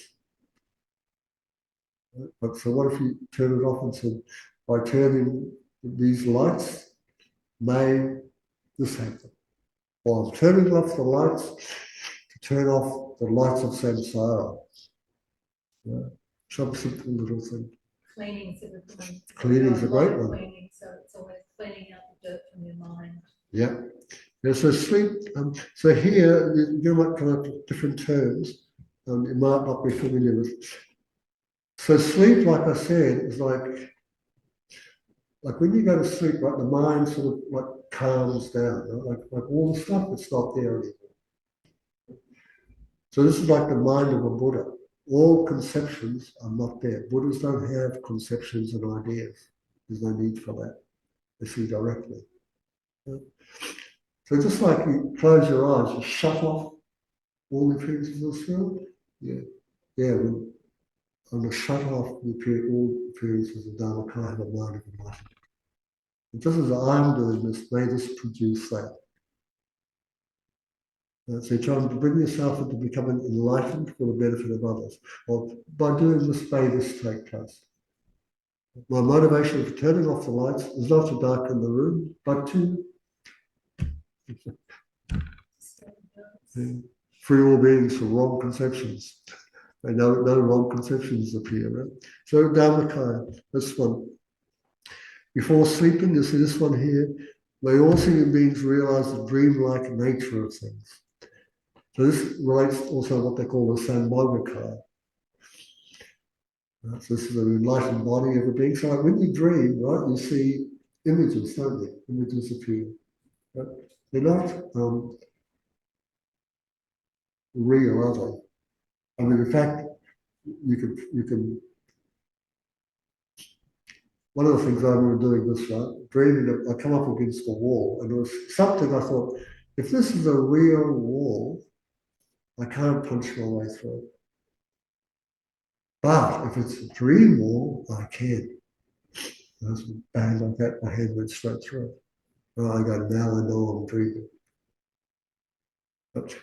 Right? But so what if you turn it off and said, by turning these lights, may this happen? Or I'm turning off the lights to turn off the lights of samsara. Yeah? Some simple little thing. Cleaning's a good one. Cleaning's a great one. Cleaning, so it's always cleaning out the dirt from your mind. Yeah. So sleep. So here you might come up with different terms. You might not be familiar with. So sleep, like I said, is like when you go to sleep, right, the mind sort of like calms down, right? Like all the stuff that's not there anymore. So this is like the mind of a Buddha. All conceptions are not there. Buddhas don't have conceptions and ideas. There's no need for that. They see directly. Yeah. So just like you close your eyes, you shut off all the appearances of this world. Yeah. I'm going to shut off all the appearances of Dharmakaya, have a mind of enlightenment. And just as I'm doing this, may this produce that. So you're trying to bring yourself into becoming enlightened for the benefit of others. Well, by doing this, may this take place. My motivation for turning off the lights is not to darken the room, but to free all beings from wrong conceptions. And no wrong conceptions appear. Right? So Dharmakaya, this one. Before sleeping, you see this one here. May all human beings realize the dreamlike nature of things. So this relates also to what they call the Sambhogakaya. So this is an enlightened body of a being. So like when you dream, right, you see images, don't you? Images appear. Right? They're not real, are they? I mean, in fact, you can, one of the things I remember doing this, right, dreaming that I come up against a wall, and it was something I thought, if this is a real wall, I can't punch my way through it. But if it's a dream wall, I can. And I was bang like that, my hand went straight through it. And I go, now I know I'm dreaming.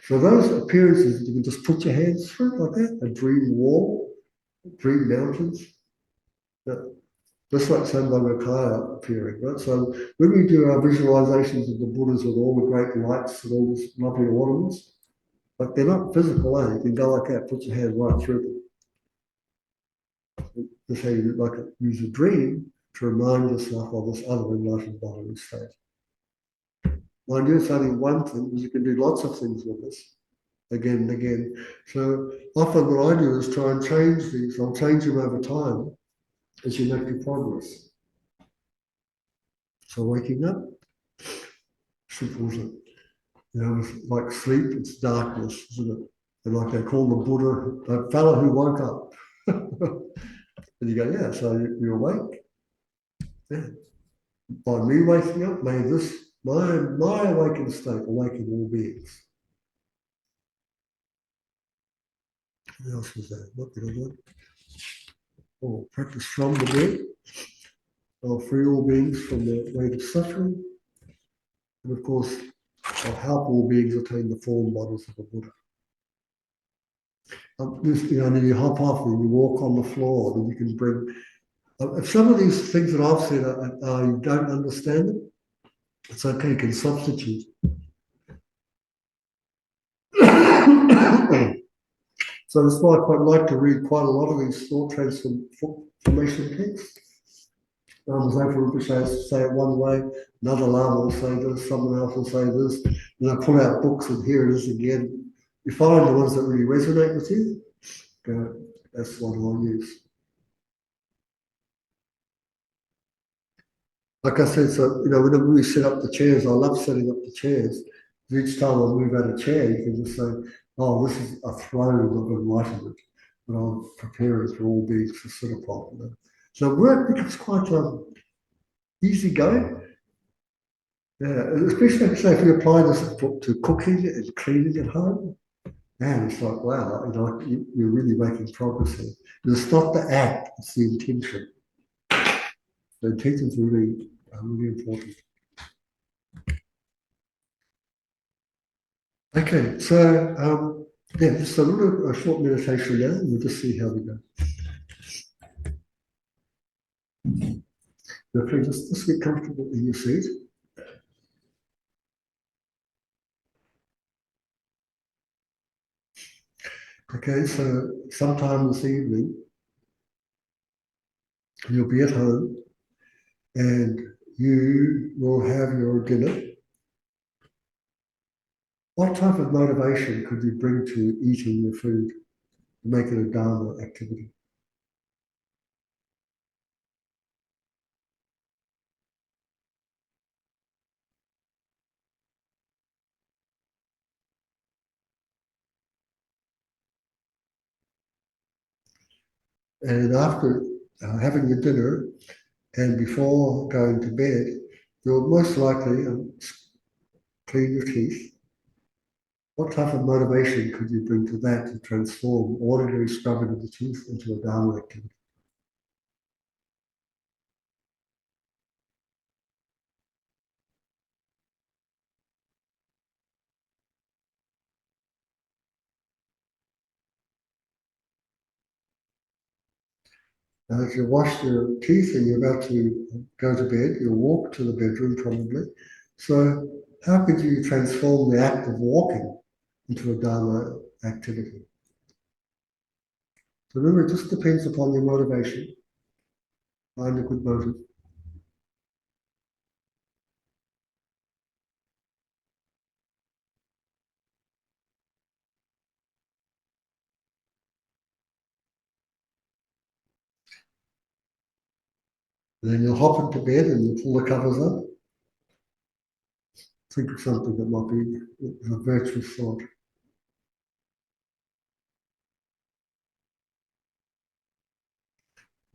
So those appearances, you can just put your hands through like that, a dream wall, dream mountains. Just like Sambhagakaya appearing, right? So when we do our visualizations of the Buddhas with all the great lights and all these lovely ornaments, like they're not physical, eh? You can go like that, put your hand right through them. That's how you like use a dream to remind yourself of this other enlightened bodily state. Mind you, it's only one thing, because you can do lots of things with this, again and again. So often what I do is try and change these. I'll change them over time as you make your progress. So waking up, simple, isn't it? You know, it's like sleep, it's darkness, isn't it? And like they call the Buddha, a fellow who woke up. And you go, yeah, so you're awake. Yeah. By me waking up, may this, my awakened state awaken all beings. What else was that? What did I do? Oh, practice from the bed. I'll free all beings from the weight of suffering. And of course, I'll help all beings attain the form bodies of a Buddha. And then you hop off and you walk on the floor, and you can bring. If some of these things that I've said you don't understand them, it's okay, you can substitute. So that's why I quite like to read quite a lot of these thought transformation texts. Zopa Rinpoche has to say it one way, another Lama will say this, someone else will say this, and I pull out books and here it is again. You find the ones that really resonate with you, that's what I'll use. Like I said, so whenever we set up the chairs, I love setting up the chairs. Each time I move out a chair, you can just say, oh, this is a throne of enlightenment that I'm preparing for all beings to sit upon. So work becomes quite easy going. Yeah, especially if you apply this to cooking and cleaning at home. Man, it's like, wow, you're really making progress here. It's not the act, it's the intention. The intention is really, really important. Okay, so yeah, just a short meditation now, and we'll just see how we go. Okay, just get comfortable in your seat. Okay, so sometime this evening, you'll be at home and you will have your dinner. What type of motivation could you bring to eating your food to make it a Dharma activity? And after having your dinner and before going to bed, you'll most likely clean your teeth. What type of motivation could you bring to that to transform ordinary scrubbing of the teeth into a Dharma activity? Now, if you wash your teeth and you're about to go to bed, you'll walk to the bedroom probably. So how could you transform the act of walking into a Dharma activity? So remember, it just depends upon your motivation. Find a good motive. And then you'll hop into bed and you'll pull the covers up. Think of something that might be a virtuous thought.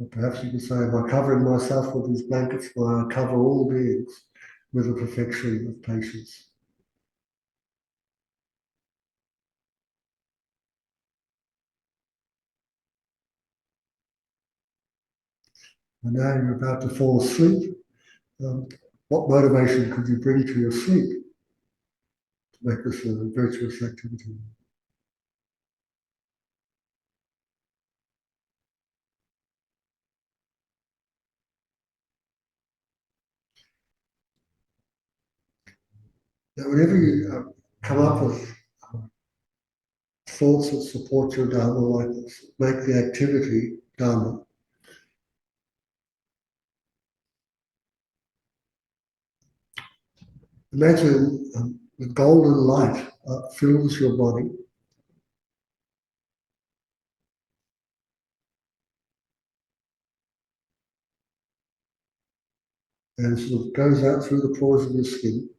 Or perhaps you could say, by covering myself with these blankets, I cover all beings with the perfection of patience. And now you're about to fall asleep. What motivation could you bring to your sleep to make this a virtuous activity? Now, whenever you come up with thoughts that support your Dharma, like this, make the activity Dharma. Imagine the golden light fills your body. And sort of goes out through the pores of your skin.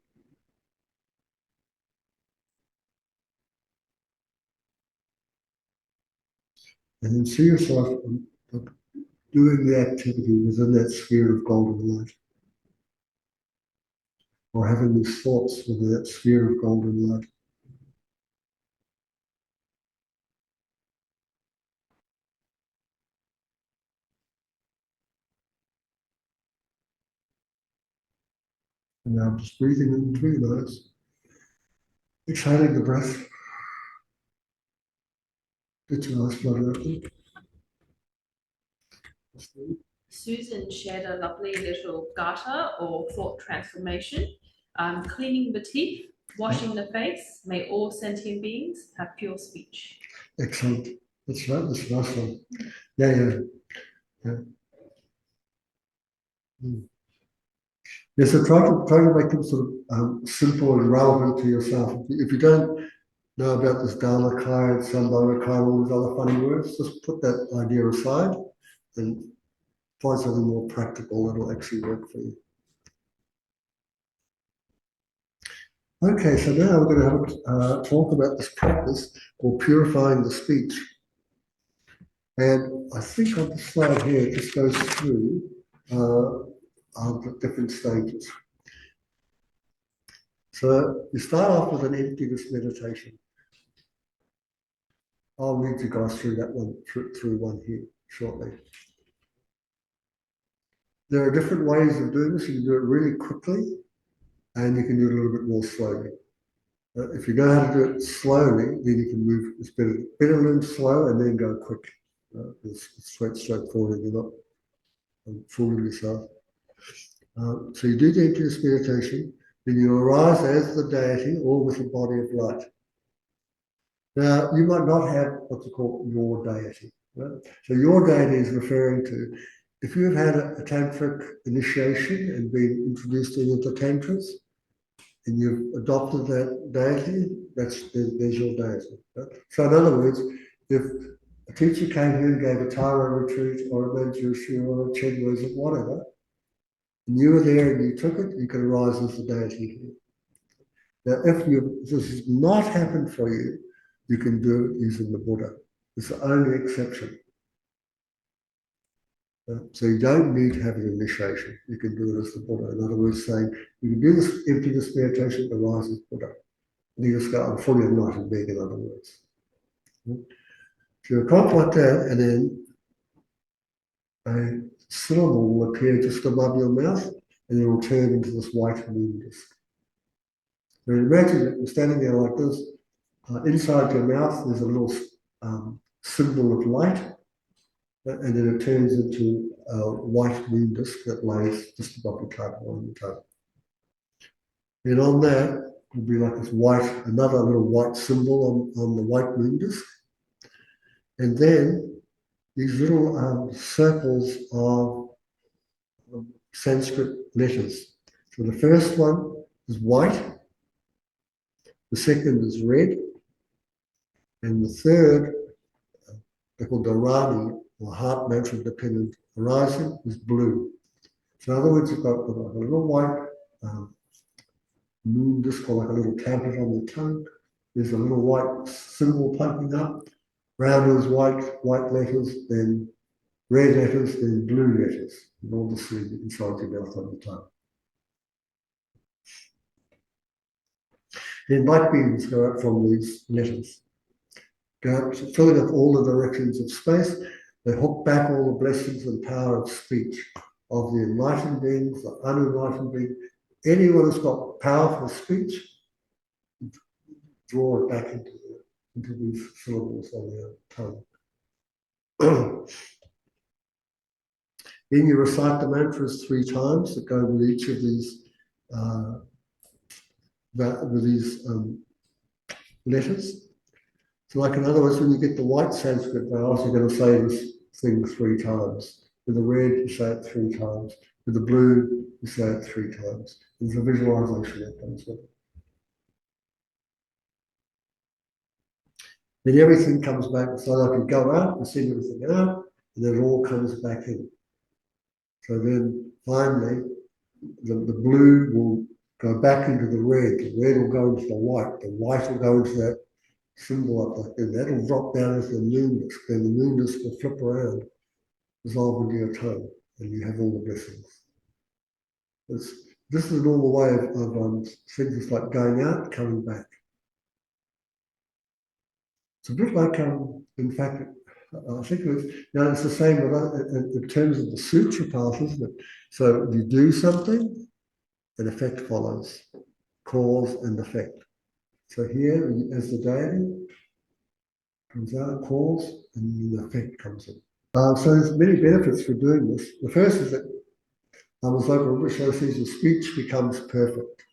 And then see yourself doing the activity within that sphere of golden light. Or having these thoughts within that sphere of golden light. And now just breathing in between those. Exhaling the breath. Get your eyes flooded open. Susan shared a lovely little gata or thought transformation. Cleaning the teeth, washing the face. May all sentient beings have pure speech. Excellent. That's right. That's a nice one. Yeah. Yes, so try to make them sort of simple and relevant to yourself. If you don't know about this Dharmakaya, Sambharakaya, all these other funny words, just put that idea aside and find something more practical that'll actually work for you. Okay, so now we're going to have a talk about this practice called purifying the speech. And I think on the slide here, it just goes through the different stages. So you start off with an emptiness meditation. I'll lead you guys through that one, through one here shortly. There are different ways of doing this. You can do it really quickly, and you can do it a little bit more slowly. If you know how to do it slowly, then you can move. It's better learn slow and then go quick. It's straightforward. You're not fooling yourself. So you do the emptiness meditation, then you arise as the deity or with a body of light. Now, you might not have what's called your deity. Right? So your deity is referring to, if you've had a tantric initiation and been introduced into tantras, and you've adopted that deity, there's your deity. Right? So in other words, if a teacher came here and gave a Tara retreat or a Manjushri or a Chen or whatever, and you were there and you took it, you could arise as the deity here. Now, if this has not happened for you, you can do it using the Buddha. It's the only exception. So you don't need to have an initiation. You can do it as the Buddha. In other words, saying, you can do this emptiness meditation, arise as Buddha. And you just go, I'm fully enlightened being, in other words. So you contemplate that, and then a syllable will appear just above your mouth, and it will turn into this white moon disk. Now imagine that you're standing there like this. Inside your mouth, there's a little symbol of light, and then it turns into a white moon disk that lays just above the tongue, on the tongue. And on that will be like this another little white symbol on the white moon disk. And then these little circles of Sanskrit letters. So the first one is white, the second is red, and the third, they're called Dharani, or heart mantra dependent arising, is blue. So in other words, you've got a little white moon disk, or like a little tablet on the tongue. There's a little white symbol poking up. Around those white letters, then red letters, then blue letters, in all the sleep inside your mouth on the tongue. Then light beams go out from these letters, go out, filling up all the directions of space. They hook back all the blessings and power of speech of the enlightened beings, the unenlightened beings. Anyone who's got powerful speech, draw it back into these syllables on their tongue. Then you recite the mantras 3 times that go with each of these letters. So, like in other words, when you get the white Sanskrit vowels, you're going to say this thing 3 times. With the red, you say it 3 times. With the blue, you say it 3 times. There's a visualization that comes with it. Then everything comes back. So like you go out, you send everything out, and then it all comes back in. So then finally, the blue will go back into the red will go into the white will go into that symbol up like that, and that'll drop down into the moonness, then the moonness will flip around, dissolve into your tongue, and you have all the blessings. This is a normal way of things like going out, coming back. It's a bit like, in fact, I think it's the same in terms of the sutra path, isn't it? So you do something, an effect follows, cause and effect. So here, as the deity comes out, cause, and the effect comes in. So there's many benefits for doing this. The first is that as Buddha says, your speech becomes perfect.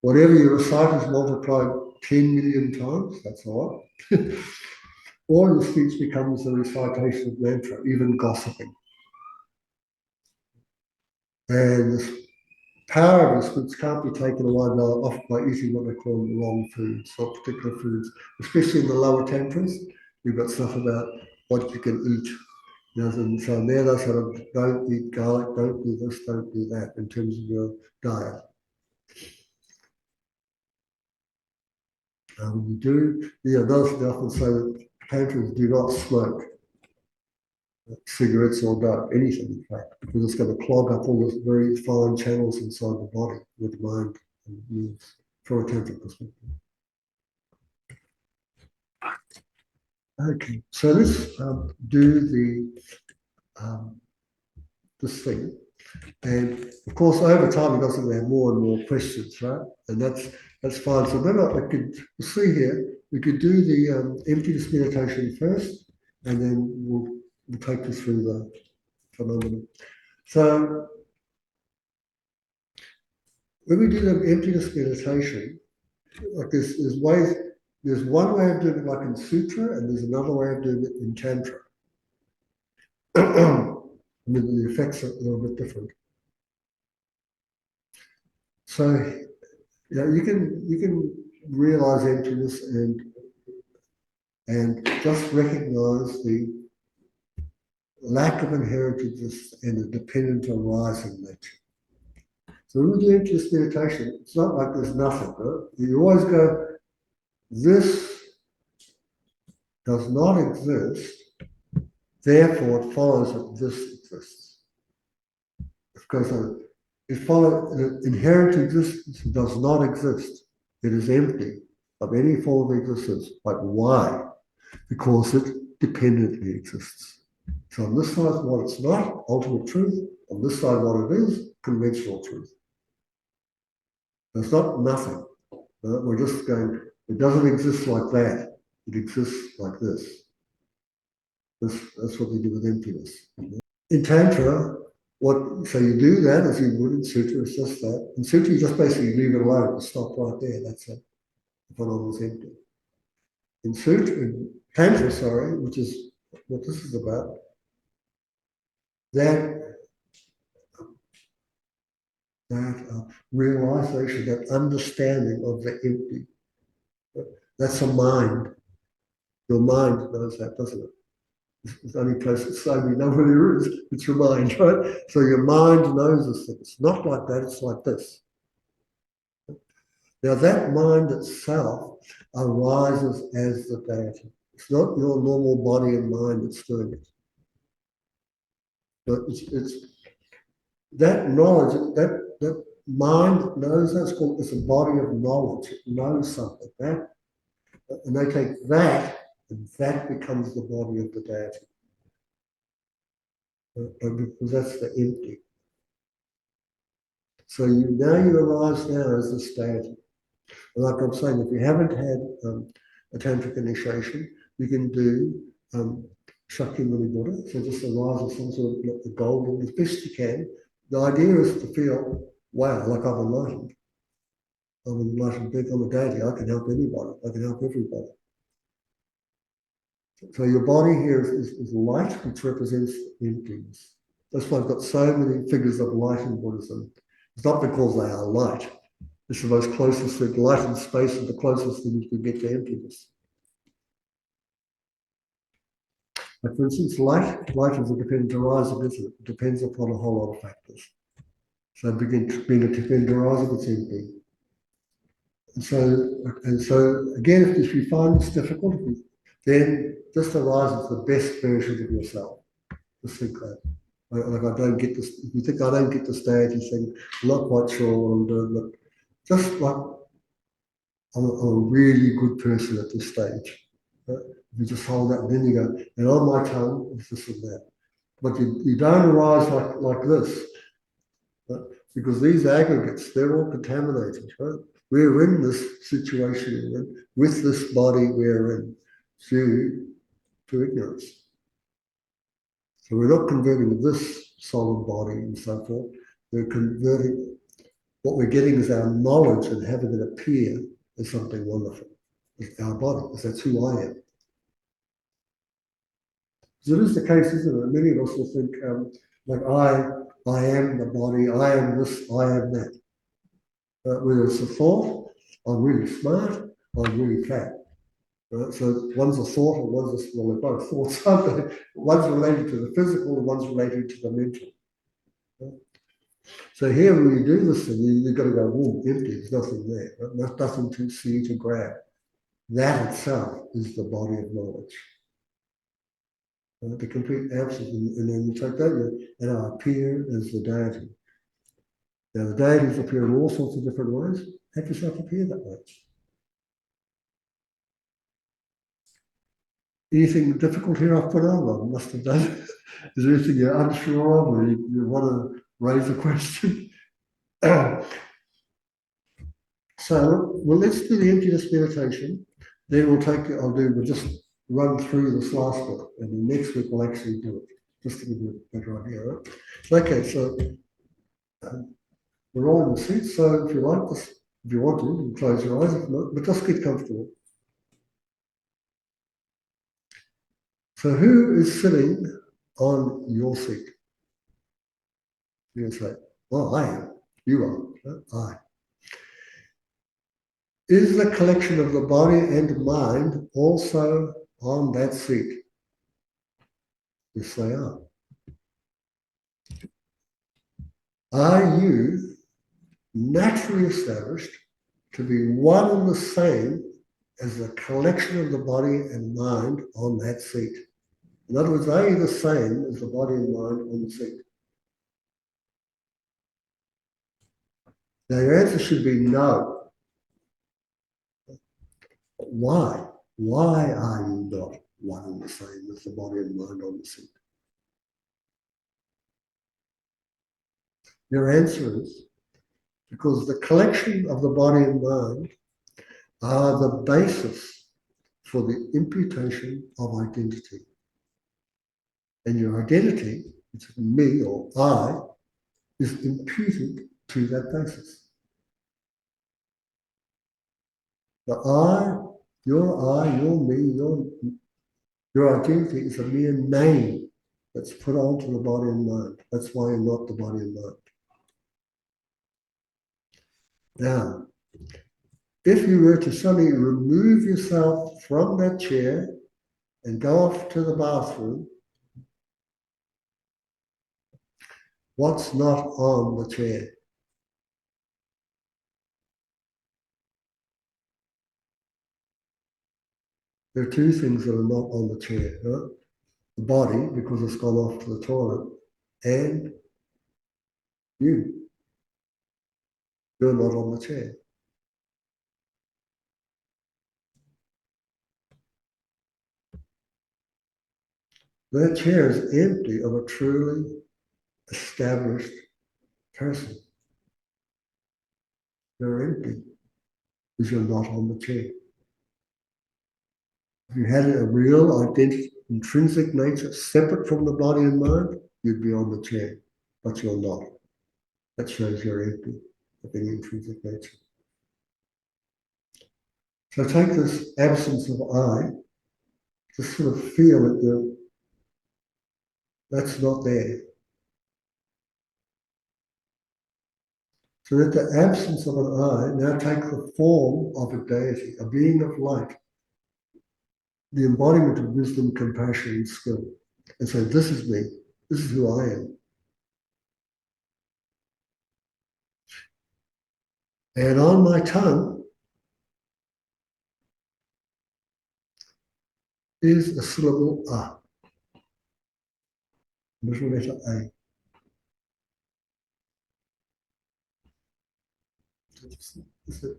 Whatever you recite is multiplied 10 million times, that's a lot. Or your speech becomes a recitation of mantra, even gossiping. And the power of the speech can't be taken away by eating what they call the wrong foods, or particular foods, especially in the lower tantras. We've got stuff about what you can eat. And so there they sort of don't eat garlic, don't do this, don't do that in terms of your diet. You do, those they often say that tantras do not smoke cigarettes or dope, anything in fact, because it's going to clog up all those very fine channels inside the body with mind and moves from a tantric perspective. Okay, so let's do this thing. And of course, over time, you're going to have more and more questions, right? And that's fine. So then I could see here, we could do the emptiness meditation first, and then we'll take you through the phenomenon. So when we do the emptiness meditation, like there's one way of doing it like in sutra, and there's another way of doing it in tantra. I mean, the effects are a little bit different. So you can realize emptiness and just recognize the lack of inherent existence and the dependent arising nature. So when we do emptiness meditation, it's not like there's nothing, right? You always go, this does not exist, therefore it follows that this exists. Because it follows inherent existence does not exist. It is empty of any form of existence. But why? Because it dependently exists. So on this side, what it's not, ultimate truth. On this side, what it is, conventional truth. It's not nothing. We're just going, it doesn't exist like that. It exists like this. That's what we do with emptiness. In Tantra, so you do that as you would in Sutra, it's just that. In Sutra, you just basically leave it alone and stop right there. That's it. The phenomenal is empty. In Tantra, which is what this is about, that realization, that understanding of the empty, that's a mind. Your mind knows that, doesn't it? It's the only place it's saying we know where there is, it's your mind, right? So your mind knows this thing. It's not like that, it's like this. Now that mind itself arises as the deity. It's not your normal body and mind that's doing it. But it's that knowledge, that mind knows that's called, it's a body of knowledge. It knows something. That, and they take that, and that becomes the body of the deity. Because that's the empty. So now you arise now as this deity. And like I'm saying, if you haven't had a tantric initiation, you can do Shakyamuni Buddha. So just arise as some sort of the golden, as best you can. The idea is to feel, wow, like I'm enlightened. I'm enlightened, I'm a deity. I can help anybody. I can help everybody. So your body here is light, which represents emptiness. That's why I've got so many figures of light in Buddhism. It's not because they are light. It's the most closest thing. Light and space are the closest thing you can get to emptiness. Like for instance, light is a dependent arising, isn't it? It depends upon a whole lot of factors. So being a dependent arising, it's empty. And so again, if you find this difficult, then just arise as the best version of yourself. Just think that. Like I don't get this. If you think I don't get the stage, you think I'm not quite sure what I'm doing, but just like I'm a really good person at this stage. Right? You just hold that, and then you go, and on my tongue is this and that. But you don't arise like this, right? Because these aggregates, they're all contaminated. Right? We're in this situation with this body we're in due to ignorance. So we're not converting this solid body and so forth. We're converting, what we're getting is our knowledge and having it appear as something wonderful. It's our body, because that's who I am. So it is the case, isn't it? Many of us will think, like I am the body, I am this, I am that. Whether it's a thought, I'm really smart, I'm really fat. Right? So one's a thought and one's well, they're both thoughts, aren't they? One's related to the physical and one's related to the mental. Right? So here when you do this thing, you've got to go, oh, empty, there's nothing there. Right? There's nothing to see to grab. That itself is the body of knowledge. The complete absence, and then you take that and I appear as the deity. Now the deities appear in all sorts of different ways. Have yourself appear that way. Anything difficult here I've put on? I must have done. Is there anything you're unsure of, or you want to raise a question? So, well, let's do the emptiness meditation. Then we'll just run through this last bit, and then next week we'll actually do it, just to give you a better idea, right? Okay, so we're all in the seat, so if you like this, if you want to, you can close your eyes, if not, but just get comfortable. So who is sitting on your seat? You can say, well, I am. You are. I. Is the collection of the body and mind also on that seat? Yes, they are. Are you naturally established to be one and the same as the collection of the body and mind on that seat? In other words, are you the same as the body and mind on the seat? Now your answer should be no. Why? Why are you not one and the same as the body and mind on the seat? Your answer is because the collection of the body and mind are the basis for the imputation of identity. And your identity, which is me or I, is imputed to that basis. The I, your me, your identity is a mere name that's put onto the body and mind. That's why you're not the body and mind. Now, if you were to suddenly remove yourself from that chair and go off to the bathroom, what's not on the chair? There are two things that are not on the chair, right? The body, because it's gone off to the toilet, and you. You're not on the chair. That chair is empty of a truly established person. They're empty because you're not on the chair. If you had a real identity, intrinsic nature separate from the body and mind, you'd be on the chair, but you're not. That shows you're empty of any intrinsic nature. So take this absence of I, just sort of feel that that's not there. So that the absence of an I now takes the form of a deity, a being of light, the embodiment of wisdom, compassion, and skill. And so this is me, this is who I am. And on my tongue is a syllable A, little letter A.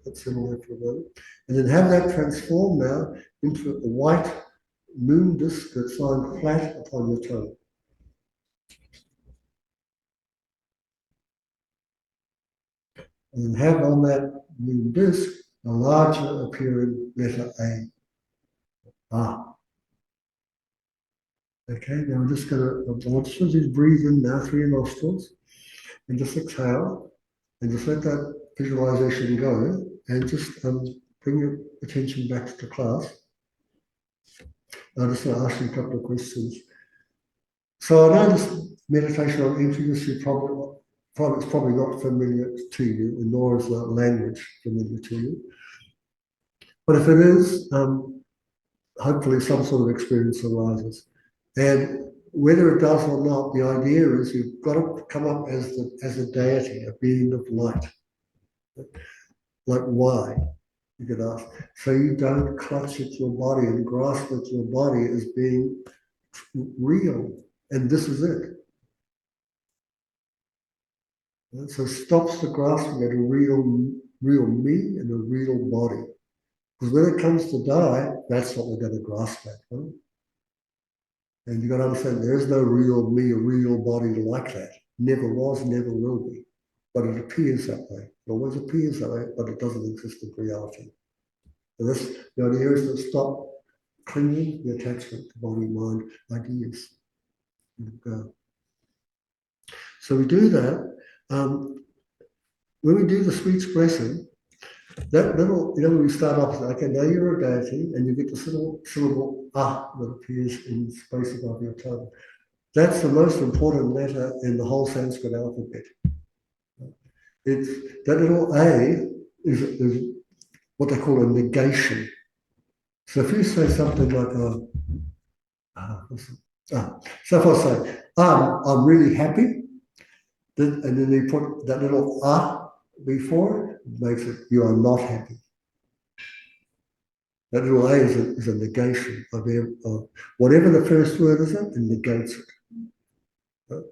That's similar for a moment. And then have that transform now into a white moon disk that's lying flat upon your tongue. And then have on that moon disk a larger appearing letter A. Ah. Okay, now I'm just going to, I want you to just breathe in now through your nostrils and just exhale and just let that visualization go and just bring your attention back to the class. I'm just going to ask you a couple of questions. So I know this meditation on emptiness, it's probably not familiar to you, and nor is the language familiar to you. But if it is, hopefully some sort of experience arises. And whether it does or not, the idea is you've got to come up as a deity, a being of light. Like why? You could ask. So you don't clutch at your body and grasp at your body as being real. And this is it. So stops the grasping at a real me and a real body. Because when it comes to die, that's what we're going to grasp at. Huh? And you've got to understand there is no real me, a real body like that. Never was, never will be. But it appears that way. It always appears that way, but it doesn't exist in reality. And this, the idea is to stop clinging the attachment to body, mind, ideas. So we do that. When we do the speech blessing, that little, when we start off, okay, now you're a deity, and you get the syllable ah that appears in space above your tongue. That's the most important letter in the whole Sanskrit alphabet. It's that little a is what they call a negation. So if you say something like, so if I say, I'm really happy, and then you put that little before it, makes it, you are not happy. That little a is a negation of whatever the first word is, it negates it. Right?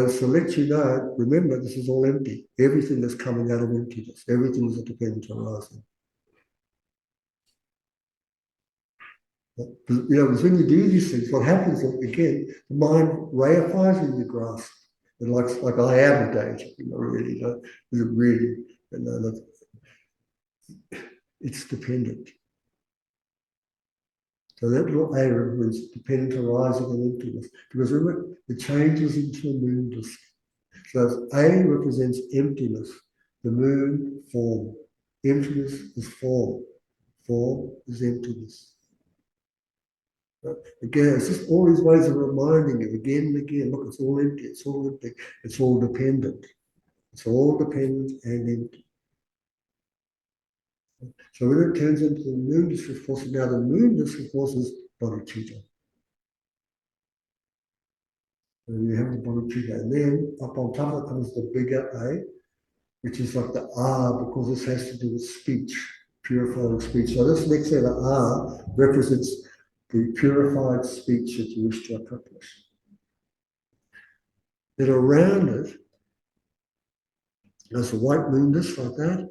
So let you know, remember, this is all empty. Everything is coming out of emptiness. Everything is a dependent arising. Because when you do these things, what happens is, again, the mind reifies in your grasp. And like I am a deity, really, is it really? It's dependent. So that little A represents dependent arising and emptiness. Because remember, it changes into a moon disk. So A represents emptiness, the moon, form. Emptiness is form. Form is emptiness. Again, it's just all these ways of reminding you again and again, look, it's all empty, it's all empty, it's all dependent. It's all dependent and empty. So when it turns into the moon disk of force, now the moon disk of force is bodhicitta. And you have the bodhicitta, and then up on top of it comes the bigger A, which is like the because this has to do with speech. purifying speech. So this next letter R represents the purified speech that you wish to accomplish. Then around it, there's a white moon disc like that.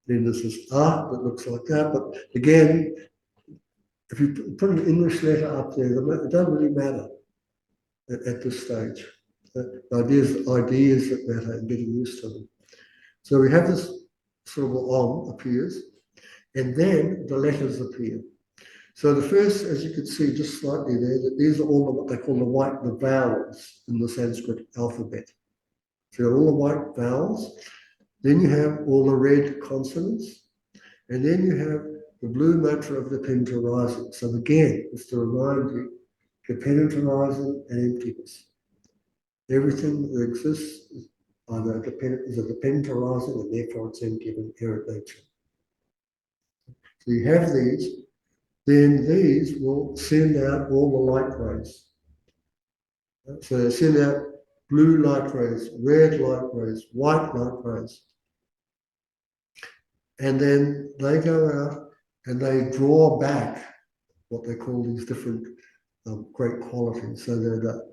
Then there's this R that looks like that. But again, if you put an English letter up there, it doesn't really matter at this stage. The ideas that matter and getting used to them. So we have this sort of Om appears, and then the letters appear. So the first, as you can see just slightly there, that these are all what they call the vowels in the Sanskrit alphabet. So all the white vowels. Then you have all the red consonants, and then you have the blue mantra of the Dipenta rising. So again, it's to remind you, Dipenta rising and emptiness. Everything that exists is a Dipenta rising, and therefore it's empty of inherent nature. So you have these, then these will send out all the light rays. So they send out blue light rays, red light rays, white light rays. And then they go out and they draw back what they call these different great qualities. So they're the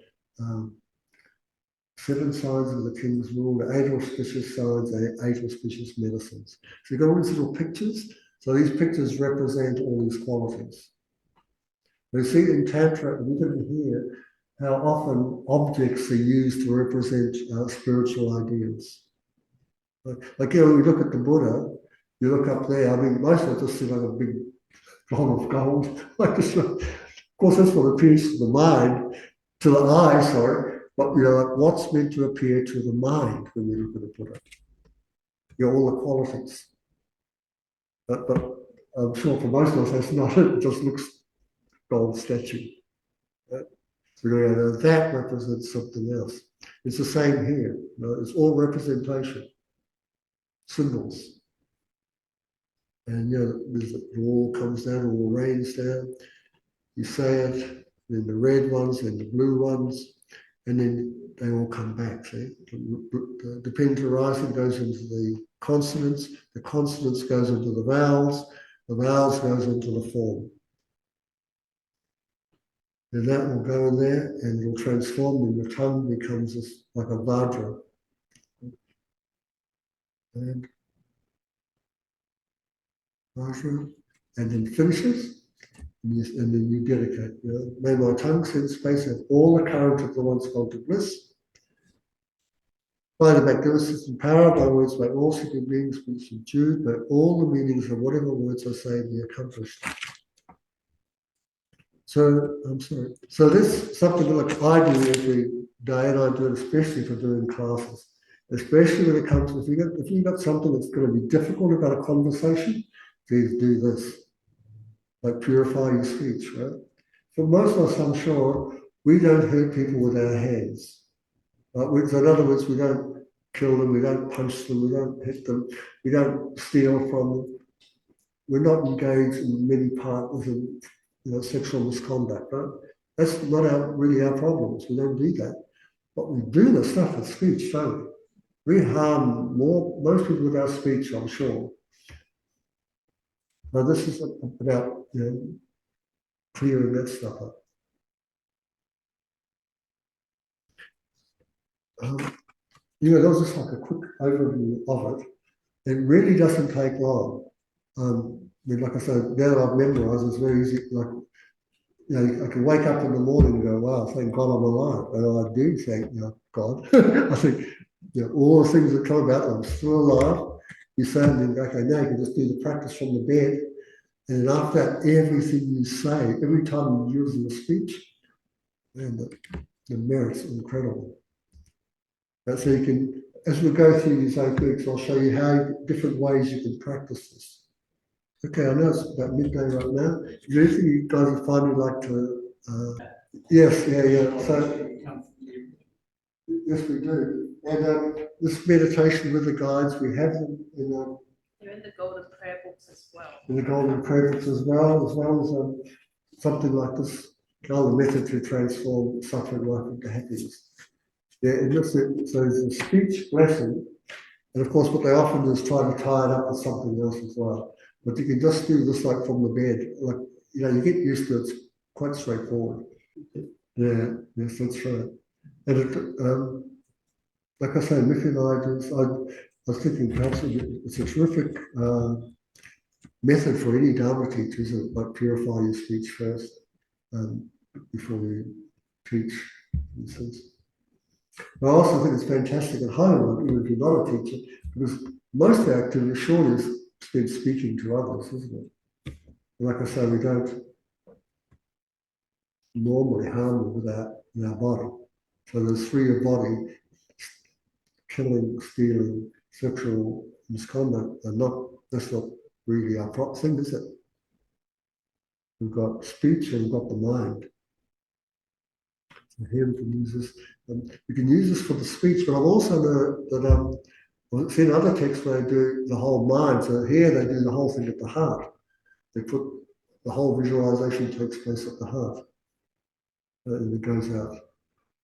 7 signs of the King's Rule, the 8 auspicious signs, the 8 auspicious medicines. So you've got all these little pictures. So these pictures represent all these qualities. We see in Tantra, we can hear how often objects are used to represent spiritual ideas. Like, you know, we look at the Buddha, you look up there, I mean, most of it just seems like a big blob of gold. Like this, of course, that's what appears to the mind, to the eye, sorry, but you know, like what's meant to appear to the mind when you look at the Buddha? You know, all the qualities. But I'm sure for most of us, that's not it. It just looks gold statue. Right? So you know, that represents something else. It's the same here. You know, it's all representation, symbols. And you know, the wall comes down, it all rains down. You say it, then the red ones, then the blue ones, and then they all come back. See, the Dipenta rising goes into the consonants goes into the vowels goes into the form. Then that will go in there and it will transform, and the tongue becomes this, like a vajra. And then finishes, and then you dedicate. You know, may my tongue, sense, space have all the current of the once gone to bliss. By the magnificent power, by words may all sentient beings be subdued, may all the meanings of whatever words I say be accomplished. So, I'm sorry. So this is something that I do every day, and I do it especially for doing classes. Especially when it comes, if you've got something that's going to be difficult about a conversation, please do this. Like purify your speech, right? For most of us, I'm sure, we don't hurt people with our hands. Right? So in other words, we don't kill them, we don't punch them, we don't hit them, we don't steal from them. We're not engaged in many partners in sexual misconduct, right? That's not really our problems. We don't do that. But we do the stuff with speech, don't we? We harm most people with our speech, I'm sure. Now this is about clearing that stuff up. That was just like a quick overview of it. It really doesn't take long. Like I said, now that I've memorized, it's very easy. Like, I can wake up in the morning and go, "Wow, thank God I'm alive," and I do thank God. I think all the things that come about, I'm still alive. You say, and then, okay, now you can just do the practice from the bed, and then after that, everything you say, every time you use your speech, man, the merit's incredible. So you can, as we go through these 8 weeks, I'll show you how different ways you can practice this. Okay, I know it's about midday right now. Is there anything you guys would finally like to? Yes, yeah. So, yes, we do. And this meditation with the guides, we have them in. They're in the golden prayer books as well. In the golden prayer books as well as something like this, the method to transform suffering life into happiness. Yeah, and so it's a speech lesson, and of course, what they often do is try to tie it up with something else as well. But you can just do this like from the bed, like, you know, you get used to it, it's quite straightforward. Yeah, yes, that's right. And it, like I say, mythologies, I was thinking perhaps it's a terrific method for any Dharma teacher, isn't it? Like purify your speech first before you teach, in a sense. I also think it's fantastic at home, even if you're not a teacher, because most of the activity surely is spent speaking to others, isn't it? And like I say, we don't normally harm them with our body. So there's free of body, killing, stealing, sexual misconduct, and that's not really our prop thing, is it? We've got speech and we've got the mind. So here we can use this. We can use this for the speech, but I've also learned that I've seen other texts where they do the whole mind. So here they do the whole thing at the heart. They put the whole visualization takes place at the heart, and it goes out.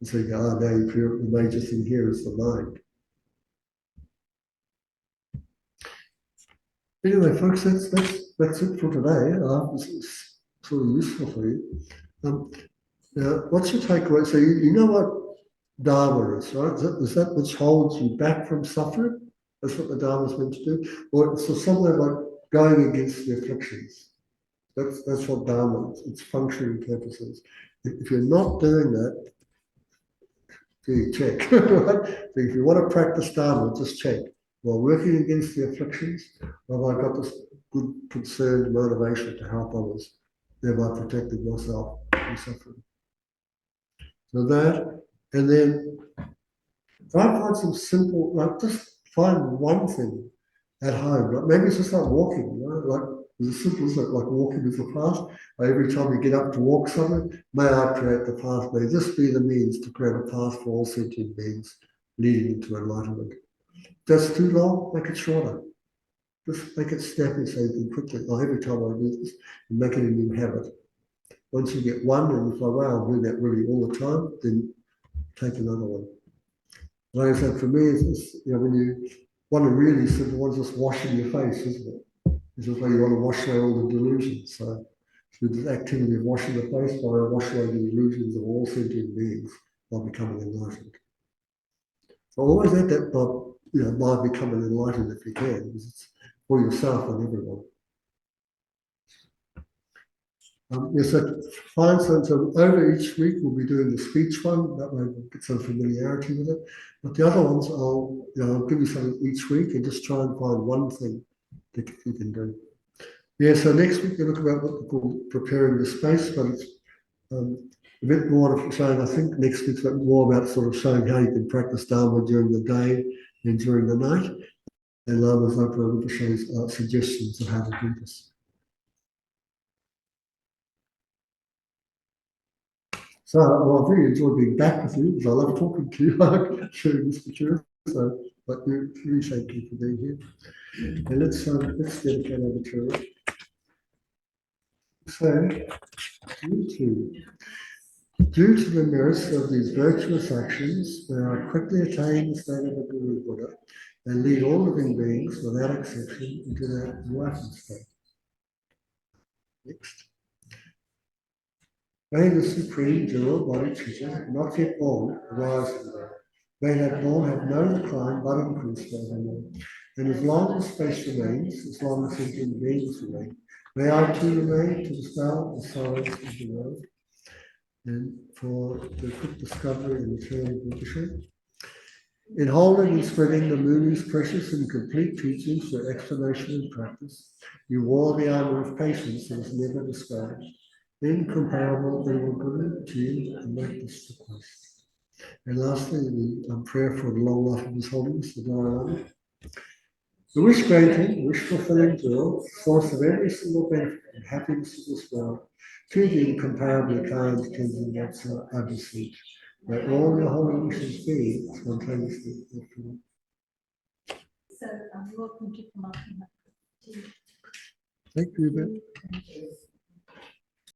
And so you go, oh, now you feel the major thing here is the mind. Anyway, folks, that's it for today. This is sort of useful for you. What's your takeaway? So you know what Dharma is, right? Is that which holds you back from suffering? That's what the Dharma is meant to do. Or so somewhere like going against the afflictions. That's what Dharma is. Its functioning purposes. If you're not doing that, you check. Right? So if you want to practice Dharma, just check. While working against the afflictions, have I got this good concerned motivation to help others, thereby protecting myself from suffering? So that, and then try and find some simple, like just find one thing at home. Like maybe it's just like walking, you know, like as simple as like walking is a path. Every time you get up to walk somewhere, may I create the path, may just be the means to create a path for all sentient beings leading into enlightenment. That's too long, make it shorter. Just make it snappy so you can quickly, every time I do this, and make it a new habit. Once you get one and you find, wow, I'll do that really all the time, then take another one. Like I said, for me, it's you know, when you want to really simple one, just washing your face, isn't it? It's just like you want to wash away all the delusions. So this activity of washing the face, by wash away the delusions of all sentient beings by becoming enlightened. So always at that by becoming enlightened if you can, because it's for yourself and everyone. Yes, so find some, so over each week we'll be doing the speech one, that way we'll get some familiarity with it. But the other ones I'll give you something each week and just try and find one thing that you can do. Yeah, so next week we'll look about what we call preparing the space, but it's a bit more of showing, I think next week's a bit more about sort of showing how you can practice Dharma during the day and during the night. And Lama's hopefully able to show suggestions of how to do this. So, I've really enjoyed being back with you because I love talking to you, sharing this material. So, but really thank you for being here. And let's dedicate our material. So, due to the merits of these virtuous actions, may I quickly attain the state of a Guru Buddha and lead all living beings without exception into that enlightened state. Next. May the supreme dual body teacher, not yet born, arise in them. May that born have no decline but increase furthermore. And as long as space remains, as long as sentient beings remain, may I too remain to dispel the sorrows of the world and for the quick discovery and eternal Buddhism. In holding and spreading the Muni's precious and complete teachings through explanation and practice, you wore the armor of patience that is never discouraged. Incomparable, they will go to you and make this request. And lastly, the prayer for the long life of His Holiness, the Dalai Lama. The wish granting, wish fulfilling will, source of every single benefit and happiness of this world, to the incomparably kind Tenzin Gyatso, I beseech. May all your holy wishes be spontaneously fulfilled. So I'm welcome to come up and have tea. Thank you, Ben.